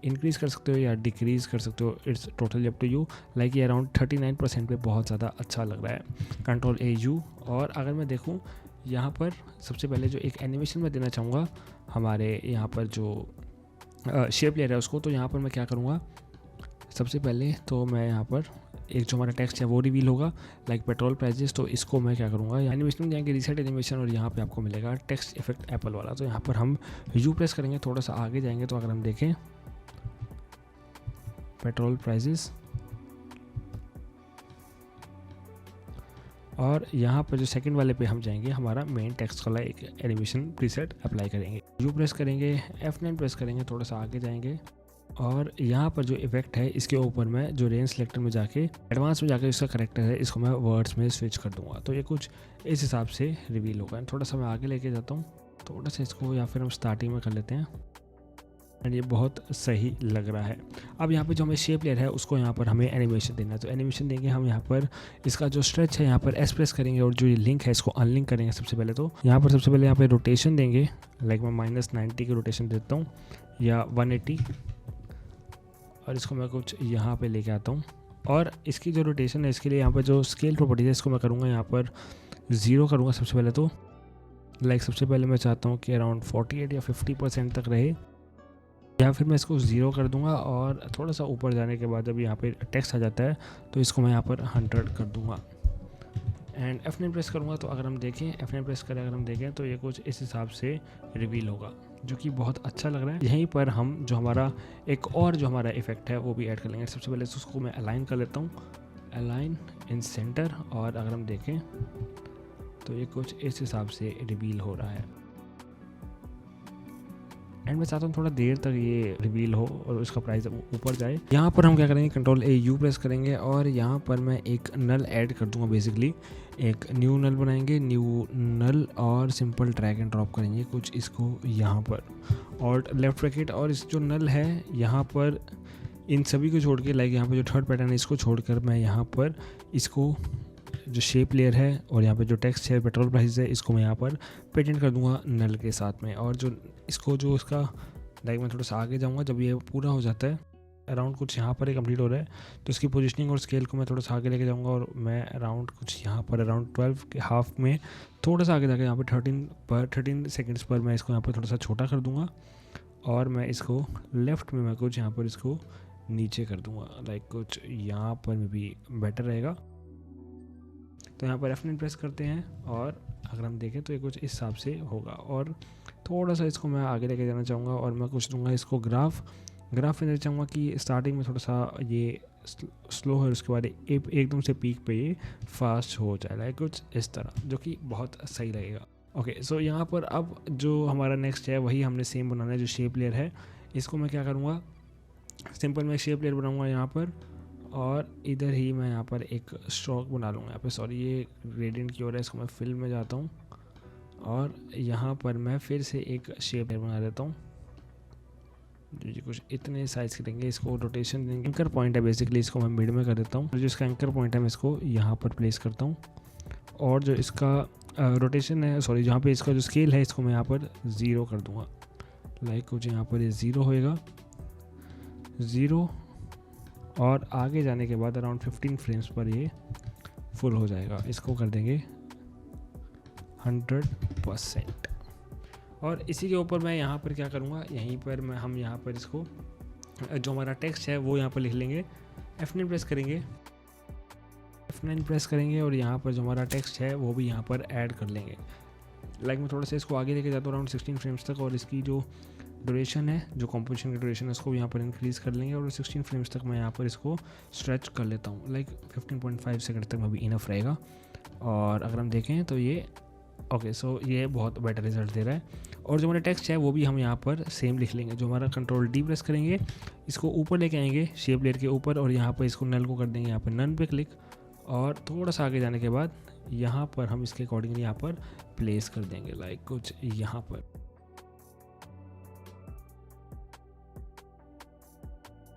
इंक्रीज़ कर सकते हो या डिक्रीज़ कर सकते हो, it's totally up to you. Like ये अराउंड 39% पे बहुत ज़्यादा अच्छा लग रहा है, कंट्रोल AU। और अगर मैं देखूँ यहाँ पर सबसे पहले जो एक एनिमेशन में देना चाहूँगा हमारे यहाँ पर जो शेप लेयर है उसको, तो यहाँ पर मैं क्या करूँगा, सबसे पहले तो मैं यहाँ पर एक जो हमारा टेक्स्ट है वो रिवील होगा, लाइक पेट्रोल प्राइजेस। तो इसको मैं क्या करूँगा, एनिमेशन में जाएंगे रीसेट एनिमेशन और यहाँ पे आपको मिलेगा टेक्स्ट इफेक्ट एप्पल वाला। तो यहाँ पर हम U प्रेस करेंगे, थोड़ा सा आगे जाएंगे तो अगर हम देखें पेट्रोल प्राइजेस, और यहाँ पर जो सेकंड वाले पे हम जाएंगे, हमारा मेन टेक्स्ट वाला एक एनिमेशन प्रीसेट अप्लाई करेंगे। U प्रेस करेंगे, F9 प्रेस करेंगे, थोड़ा सा आगे जाएंगे और यहाँ पर जो इफेक्ट है इसके ऊपर मैं जो रेंज सेलेक्टर में जाके एडवांस में जाके इसका करेक्टर है इसको मैं वर्ड्स में स्विच कर दूंगा। तो ये कुछ इस हिसाब से रिवील होगा। थोड़ा सा मैं आगे लेके जाता हूँ, थोड़ा सा इसको, या फिर हम स्टार्टिंग में कर लेते हैं। एंड ये बहुत सही लग रहा है। अब यहाँ पे जो हमें शेप लेयर है उसको यहाँ पर हमें एनिमेशन देना है। तो एनिमेशन देंगे हम यहाँ पर, इसका जो स्ट्रेच है यहाँ पर एस प्रेस करेंगे और जो ये लिंक है इसको अनलिंक करेंगे। सबसे पहले तो यहाँ पर सबसे पहले यहाँ पे रोटेशन देंगे, लाइक मैं -90 की रोटेशन देता हूँ या 180, और इसको मैं कुछ यहाँ पे लेके आता हूँ। और इसकी जो रोटेशन है इसके लिए यहाँ पर जो स्केल प्रॉपर्टीज है इसको मैं करूँगा यहाँ पर 0 करूँगा सबसे पहले तो। लाइक सबसे पहले मैं चाहता हूँ कि अराउंड 48 या 50% तक रहे, या फिर मैं इसको 0 कर दूंगा। और थोड़ा सा ऊपर जाने के बाद जब यहाँ पे टेक्स्ट आ जाता है तो इसको मैं यहाँ पर 100 कर दूंगा। एंड F9 प्रेस करूँगा तो अगर हम देखें, F9 प्रेस करें अगर हम देखें तो ये कुछ इस हिसाब से रिवील होगा, जो कि बहुत अच्छा लग रहा है। यहीं पर हम जो हमारा एक और जो हमारा इफेक्ट है वो भी ऐड कर लेंगे। सबसे पहले उसको मैं अलाइन कर लेता हूँ, अलाइन इन सेंटर, और अगर हम देखें तो ये कुछ इस हिसाब से रिवील हो रहा है। एंड मैं चाहता हूँ थोड़ा देर तक ये रिवील हो और उसका प्राइस ऊपर जाए। यहाँ पर हम क्या करेंगे, Ctrl+A+U प्रेस करेंगे और यहाँ पर मैं एक नल ऐड कर दूंगा। बेसिकली एक न्यू नल बनाएंगे, न्यू नल, और सिंपल ड्रैग एंड ड्रॉप करेंगे कुछ इसको यहाँ पर, और लेफ्ट ब्रैकेट, और इस जो नल है यहाँ पर इन सभी को छोड़ के, लाइक यहाँ पर जो थर्ड पैटर्न है इसको छोड़कर मैं यहाँ पर इसको जो शेप लेयर है और यहाँ पे जो टेक्स्ट है, पेट्रोल प्राइस है, इसको मैं यहाँ पर पेटेंट कर दूंगा नल के साथ में। और जो इसको जो इसका लाइक मैं थोड़ा सा आगे जाऊँगा, जब ये पूरा हो जाता है अराउंड कुछ यहाँ पर ही कंप्लीट हो रहा है, तो इसकी पोजीशनिंग और स्केल को मैं थोड़ा सा आगे लेके जाऊँगा, और मैं अराउंड कुछ यहाँ पर अराउंड 12 के हाफ में थोड़ा सा आगे जाकर यहाँ पर 13 सेकेंड्स पर मैं इसको यहाँ पर थोड़ा सा छोटा कर दूँगा, और मैं इसको लेफ़्ट में मैं कुछ यहाँ पर इसको नीचे कर दूँगा, लाइक कुछ यहाँ पर में भी बेटर रहेगा। तो यहाँ पर F9 प्रेस करते हैं और अगर हम देखें तो ये कुछ इस हिसाब से होगा। और थोड़ा सा इसको मैं आगे लेके जाना चाहूँगा, और मैं कुछ दूंगा इसको ग्राफ में देना चाहूँगा कि स्टार्टिंग में थोड़ा सा ये स्लो है, उसके बाद एकदम से पीक पे ये फास्ट हो जाए, लाइक कुछ इस तरह, जो कि बहुत सही लगेगा। ओके, सो यहाँ पर अब जो हमारा नेक्स्ट है वही हमने सेम बनाना है, जो शेप लेयर है इसको मैं क्या करूँगा, सिंपल मैं शेप लेयर बनाऊँगा यहाँ पर, और इधर ही मैं यहाँ पर एक स्ट्रोक बना लूँगा यहाँ पे। सॉरी, ये ग्रेडियंट की ओर है, इसको मैं फिल में जाता हूँ और यहाँ पर मैं फिर से एक शेप बना देता हूँ जो कुछ इतने साइज़ करेंगे। इसको रोटेशन देंगे, एंकर पॉइंट है बेसिकली, इसको मैं मिड में कर देता हूँ। जो इसका एंकर पॉइंट है मैं इसको यहाँ पर प्लेस करता हूँ, और जो इसका रोटेशन है, सॉरी, जहाँ पे इसका जो स्केल है इसको मैं यहाँ पर 0 कर दूँगा, लाइक कुछ यहाँ पर ये 0 होएगा, 0, और आगे जाने के बाद अराउंड 15 फ्रेम्स पर ये फुल हो जाएगा। इसको कर देंगे 100%। और इसी के ऊपर मैं यहाँ पर क्या करूँगा, यहीं पर मैं हम यहाँ पर इसको जो हमारा टेक्स्ट है वो यहाँ पर लिख लेंगे। F9 प्रेस करेंगे, F9 प्रेस करेंगे और यहाँ पर जो हमारा टेक्स्ट है वो भी यहाँ पर ऐड कर लेंगे। लाइक मैं थोड़ा सा इसको आगे लेके जाता हूँ अराउंड 16 फ्रेम्स तक, और इसकी जो ड्यूरेशन है, जो कंपोजिशन की ड्यूरेशन है, उसको यहाँ पर इंक्रीज़ कर लेंगे, और 16 फ्रेम्स तक मैं यहाँ पर इसको स्ट्रेच कर लेता हूँ, लाइक 15.5 सेकंड तक में भी इनफ रहेगा। और अगर हम देखें तो ये ओके, सो ये बहुत बेटर रिजल्ट दे रहा है। और जो हमारा टेक्स्ट है वो भी हम यहाँ पर सेम लिख लेंगे। जो हमारा Ctrl+D प्रेस करेंगे, इसको ऊपर लेके आएंगे शेप लेयर के ऊपर, और यहाँ पर इसको नल को कर देंगे यहाँ पर नन पे क्लिक, और थोड़ा सा आगे जाने के बाद यहाँ पर हम इसके अकॉर्डिंगली यहाँ पर प्लेस कर देंगे, लाइक कुछ यहाँ पर।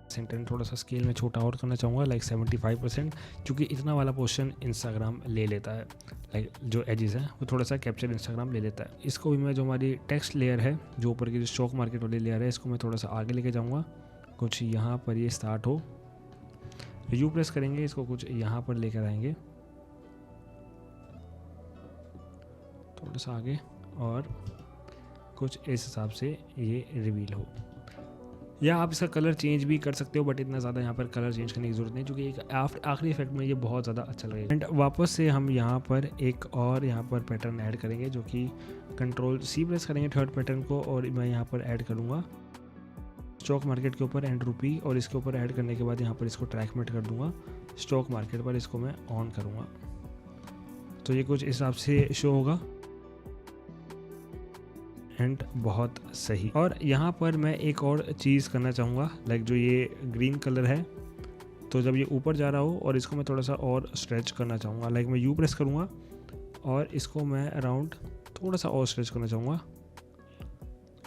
सेंटर में थोड़ा सा स्केल में छोटा और करना चाहूँगा, लाइक 75%, क्योंकि इतना वाला पोर्शन इंस्टाग्राम ले लेता है, लाइक जो एजेस है वो थोड़ा सा कैप्चर इंस्टाग्राम ले लेता है। इसको भी मैं, जो हमारी टेक्स्ट लेयर है, जो ऊपर की जो स्टॉक मार्केट वाली लेयर है, इसको मैं थोड़ा सा आगे लेके जाऊँगा, कुछ यहाँ पर ये स्टार्ट हो, यू प्रेस करेंगे, इसको कुछ यहाँ पर लेकर आएंगे थोड़ा सा आगे, और कुछ इस हिसाब से ये रिवील हो। या आप इसका कलर चेंज भी कर सकते हो, बट इतना ज़्यादा यहाँ पर कलर चेंज करने की ज़रूरत नहीं, क्योंकि एक आखिरी इफेक्ट में ये बहुत ज़्यादा अच्छा लगेगा। एंड वापस से हम यहाँ पर एक और यहाँ पर पैटर्न ऐड करेंगे, जो कि Ctrl+C प्रेस करेंगे थर्ड पैटर्न को, और मैं यहाँ पर ऐड करूँगा स्टॉक मार्केट के ऊपर एंड रुपी, और इसके ऊपर ऐड करने के बाद यहाँ पर इसको ट्रैक मेट कर दूँगा, स्टॉक मार्केट पर इसको मैं ऑन करूँगा, तो ये कुछ इस हिसाब से शो होगा। एंड बहुत सही। और यहाँ पर मैं एक और चीज़ करना चाहूँगा, लाइक जो ये ग्रीन कलर है, तो जब ये ऊपर जा रहा हो और इसको मैं थोड़ा सा और स्ट्रेच करना चाहूँगा, लाइक मैं यू प्रेस करूँगा और इसको मैं अराउंड थोड़ा सा और स्ट्रेच करना चाहूँगा,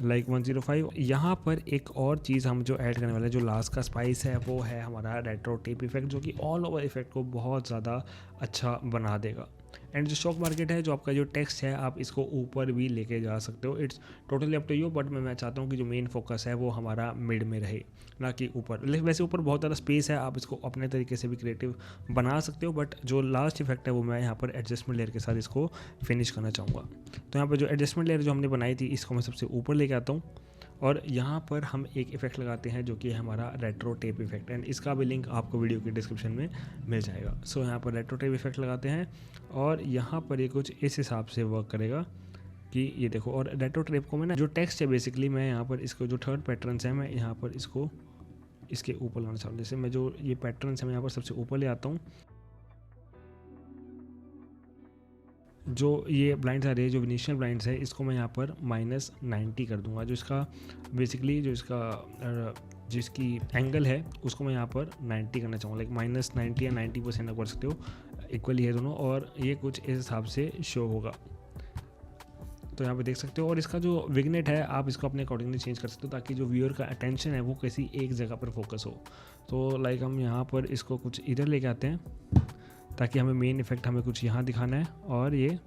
लाइक 105। यहाँ पर एक और चीज़ हम जो ऐड करने वाले हैं, जो लास्ट का स्पाइस है, वो है हमारा रेट्रो टेप इफेक्ट, जो कि ऑल ओवर इफेक्ट को बहुत ज़्यादा अच्छा बना देगा। एंड जो स्टॉक मार्केट है, जो आपका जो टेक्स्ट है, आप इसको ऊपर भी लेके जा सकते हो, it's totally up to you. But मैं चाहता हूँ कि जो मेन फोकस है वो हमारा मिड में रहे, ना कि ऊपर। वैसे ऊपर बहुत ज़्यादा स्पेस है, आप इसको अपने तरीके से भी क्रिएटिव बना सकते हो, बट जो लास्ट इफेक्ट है वो मैं यहाँ पर एडजस्टमेंट लेयर के साथ इसको फिनिश करना चाहूँगा। तो यहाँ पर जो एडजस्टमेंट लेयर जो हमने बनाई थी, इसको मैं सबसे ऊपर लेके आता हूँ और यहाँ पर हम एक इफेक्ट लगाते हैं जो कि है हमारा रेट्रो टेप इफेक्ट, एंड इसका भी लिंक आपको वीडियो की डिस्क्रिप्शन में मिल जाएगा। सो यहाँ पर रेट्रो टेप इफेक्ट लगाते हैं और यहाँ पर ये कुछ इस हिसाब से वर्क करेगा कि ये देखो। और रेट्रो टेप को मैं ना, जो टेक्स्ट है बेसिकली, मैं यहाँ पर इसको जो थर्ड पैटर्न्स है, मैं यहाँ पर इसको इसके ऊपर लाना चाहूँ। जैसे मैं जो ये पैटर्न्स है, मैं यहाँ पर सबसे ऊपर ले आता हूँ। जो ये ब्लाइंड्स आ रही है, जो विनिशियल ब्लाइंड्स है, इसको मैं यहाँ पर -90 कर दूंगा। जो इसका बेसिकली जो इसका जिसकी एंगल है, उसको मैं यहाँ पर 90 करना चाहूँगा, लाइक -90 या 90% कर सकते हो, इक्वली है दोनों। और ये कुछ इस हिसाब से शो होगा, तो यहाँ पे देख सकते हो। और इसका जो विग्नेट है, आप इसको अपने अकॉर्डिंगली चेंज कर सकते हो, ताकि जो व्यूअर का अटेंशन है वो किसी एक जगह पर फोकस हो। तो लाइक हम यहाँ पर इसको कुछ इधर लेके आते हैं, ताकि हमें मेन इफेक्ट हमें कुछ यहाँ दिखाना है। और ये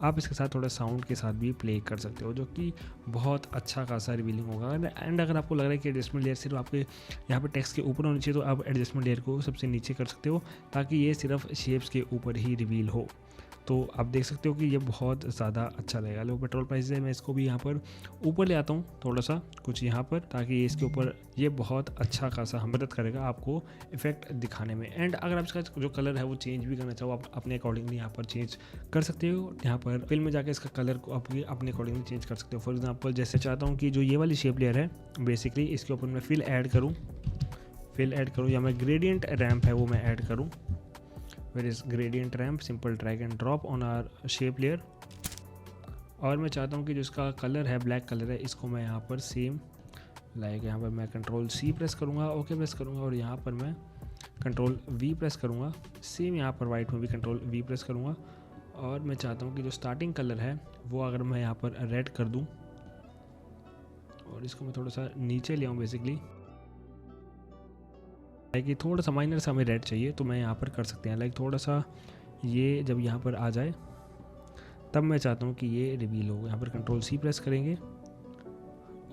आप इसके साथ थोड़ा साउंड के साथ भी प्ले कर सकते हो, जो कि बहुत अच्छा खासा रिवीलिंग होगा। एंड अगर आपको लग रहा है कि एडजस्टमेंट लेयर सिर्फ आपके यहाँ पर टेक्स्ट के ऊपर होनी चाहिए, तो आप एडजस्टमेंट लेयर को सबसे नीचे कर सकते हो, ताकि ये सिर्फ शेप्स के ऊपर ही रिवील हो। तो आप देख सकते हो कि ये बहुत ज़्यादा अच्छा लगेगा। लो पेट्रोल प्राइस है, मैं इसको भी यहाँ पर ऊपर ले आता हूँ थोड़ा सा कुछ यहाँ पर, ताकि ये इसके ऊपर ये बहुत अच्छा खासा हम मदद करेगा आपको इफेक्ट दिखाने में। एंड अगर आप इसका जो कलर है वो चेंज भी करना चाहो, आप अपने अकॉर्डिंगली यहाँ पर चेंज कर सकते हो। यहाँ पर फिल्म में जाकर इसका कलर को अपने अकॉर्डिंगली चेंज कर सकते हो। फॉर एग्जाम्पल, जैसे चाहता हूँ कि जो ये वाली शेप लेयर है, बेसिकली इसके ऊपर मैं फिल ऐड करूँ या मैं ग्रेडियंट रैम्प है वो मैं ऐड करूँ। Where is gradient ramp, simple drag and drop on our shape layer। और मैं चाहता हूँ कि जो इसका कलर है, ब्लैक कलर है, इसको मैं यहाँ पर सेम लाइक यहाँ पर मैं Ctrl+C प्रेस करूँगा, ओके प्रेस करूँगा, और यहाँ पर मैं Ctrl+V प्रेस करूँगा। सेम यहाँ पर वाइट में भी Ctrl+V प्रेस करूँगा। और मैं चाहता हूँ कि जो स्टार्टिंग कलर है वो अगर मैं यहाँ पर रेड कर दूँ, और इसको मैं थोड़ा सा नीचे ले आऊँ बेसिकली, लाइक थोड़ा सा माइनर सा हमें रेड चाहिए, तो मैं यहाँ पर कर सकते हैं। लाइक थोड़ा सा ये जब यहाँ पर आ जाए, तब मैं चाहता हूँ कि ये रिवील हो। यहाँ पर Ctrl+C प्रेस करेंगे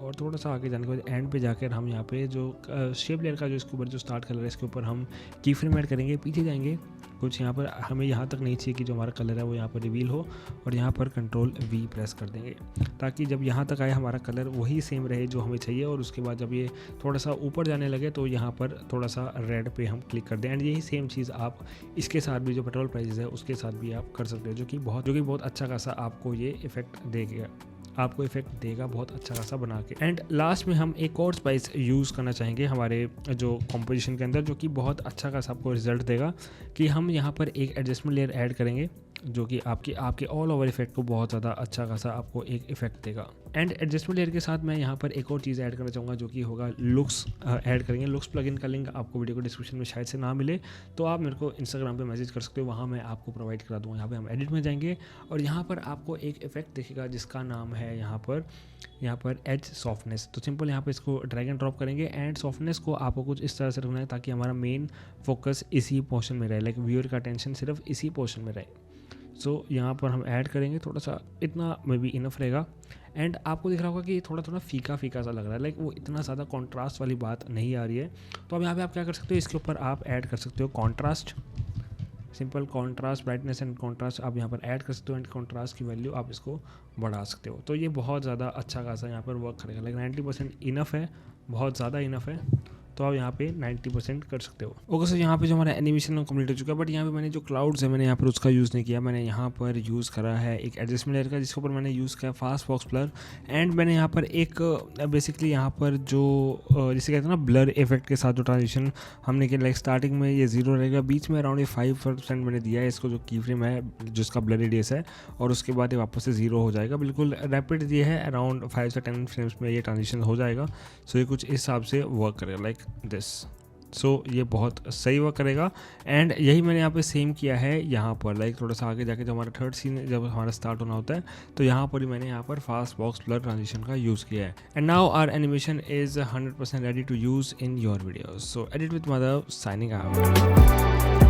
और थोड़ा सा आगे जाने के बाद एंड पे जाकर हम यहाँ पे जो शेप लेयर का जो इसके ऊपर जो स्टार्ट कलर है, इसके ऊपर हम की फ्रेम ऐड करेंगे। पीछे जाएंगे कुछ, यहाँ पर हमें यहाँ तक नहीं चाहिए कि जो हमारा कलर है वो यहाँ पर रिवील हो, और यहाँ पर Ctrl+V प्रेस कर देंगे, ताकि जब यहाँ तक आए हमारा कलर वही सेम रहे जो हमें चाहिए। और उसके बाद जब ये थोड़ा सा ऊपर जाने लगे, तो यहाँ पर थोड़ा सा रेड पे हम क्लिक कर दें। एंड यही सेम चीज़ आप इसके साथ भी, जो पेट्रोल प्राइस है उसके साथ भी आप कर सकते हो, जो कि बहुत अच्छा खासा आपको ये इफेक्ट देगा बहुत अच्छा खासा बना के। एंड लास्ट में हम एक और स्पाइस यूज़ करना चाहेंगे हमारे जो कॉम्पोजिशन के अंदर, जो कि बहुत अच्छा खासा आपको रिजल्ट देगा, कि हम यहाँ पर एक एडजस्टमेंट लेयर ऐड करेंगे, जो कि आपके ऑल ओवर इफेक्ट को बहुत ज़्यादा अच्छा खासा आपको एक इफेक्ट देगा। एंड एडजस्टमेंट लेयर के साथ मैं यहाँ पर एक और चीज़ ऐड करना चाहूँगा, जो कि होगा लुक्स ऐड करेंगे। लुक्स प्लगइन का लिंक आपको वीडियो को डिस्क्रिप्शन में शायद से ना मिले, तो आप मेरे को इंस्टाग्राम पे मैसेज कर सकते हो, वहाँ मैं आपको प्रोवाइड करा दूँगा। यहाँ पे हम एडिट में जाएंगे और यहाँ पर आपको एक इफेक्ट दिखेगा जिसका नाम है यहाँ पर एज सॉफ्टनेस। तो सिंपल यहाँ पर इसको ड्रैग एंड ड्रॉप करेंगे, एंड सॉफ्टनेस को आपको कुछ इस तरह से रखना है, ताकि हमारा मेन फोकस इसी पोर्शन में रहे, लाइक व्यूअर का अटेंशन सिर्फ इसी पोर्शन में रहे। सो यहाँ पर हम ऐड करेंगे, थोड़ा सा इतना मे बी इनफ रहेगा। एंड आपको दिख रहा होगा कि थोड़ा फीका सा लग रहा है, लाइक वो इतना ज़्यादा कॉन्ट्रास्ट वाली बात नहीं आ रही है। तो अब यहाँ पे आप क्या कर सकते हो, इसके ऊपर आप ऐड कर सकते हो contrast, simple contrast, brightness and contrast आप यहाँ पर ऐड कर सकते हो, एंड कॉन्ट्रास्ट की वैल्यू आप इसको बढ़ा सकते हो। तो ये बहुत ज़्यादा अच्छा खासा यहाँ पर वर्क करेगा, लाइक 90% इनफ है, बहुत ज़्यादा इनफ है। तो आप यहाँ पे 90% कर सकते हो। ओके सर, यहाँ पे जो हमारा एनिमेशन कंप्लीट हो चुका है, बट यहाँ पे मैंने जो क्लाउड्स है मैंने यहाँ पर उसका यूज़ नहीं किया। मैंने यहाँ पर यूज़ करा है एक एडजस्टमेंट लेयर का, जिसके ऊपर मैंने यूज़ किया फास्ट फॉक्स ब्लर। एंड मैंने यहाँ पर एक बेसिकली यहाँ पर जो जिसे कहते हैं ना ब्लर इफेक्ट के साथ जो ट्रांजिशन हमने किया, लाइक स्टार्टिंग में ये 0 रहेगा, बीच में अराउंड ये 5% मैंने दिया है इसको, जो की फ्रेम है जिसका ब्लर रेडियस है, और उसके बाद ये वापस से 0 हो जाएगा। बिल्कुल रैपिड ये है, अराउंड 5 से 10 फ्रेम्स में ये ट्रांजिशन हो जाएगा। सो ये कुछ इस हिसाब से वर्क करेगा लाइक दिस। सो ये बहुत सही वर्क करेगा। एंड यही मैंने यहाँ पे सेम किया है यहाँ पर, लाइक थोड़ा सा आगे जाके जब हमारा थर्ड सीन जब हमारा स्टार्ट होना होता है, तो यहाँ पर ही मैंने यहाँ पर फास्ट बॉक्स ब्लर ट्रांजिशन का यूज़ किया है। And now our animation is 100% ready to use in your videos. So edit with Madhav, signing out.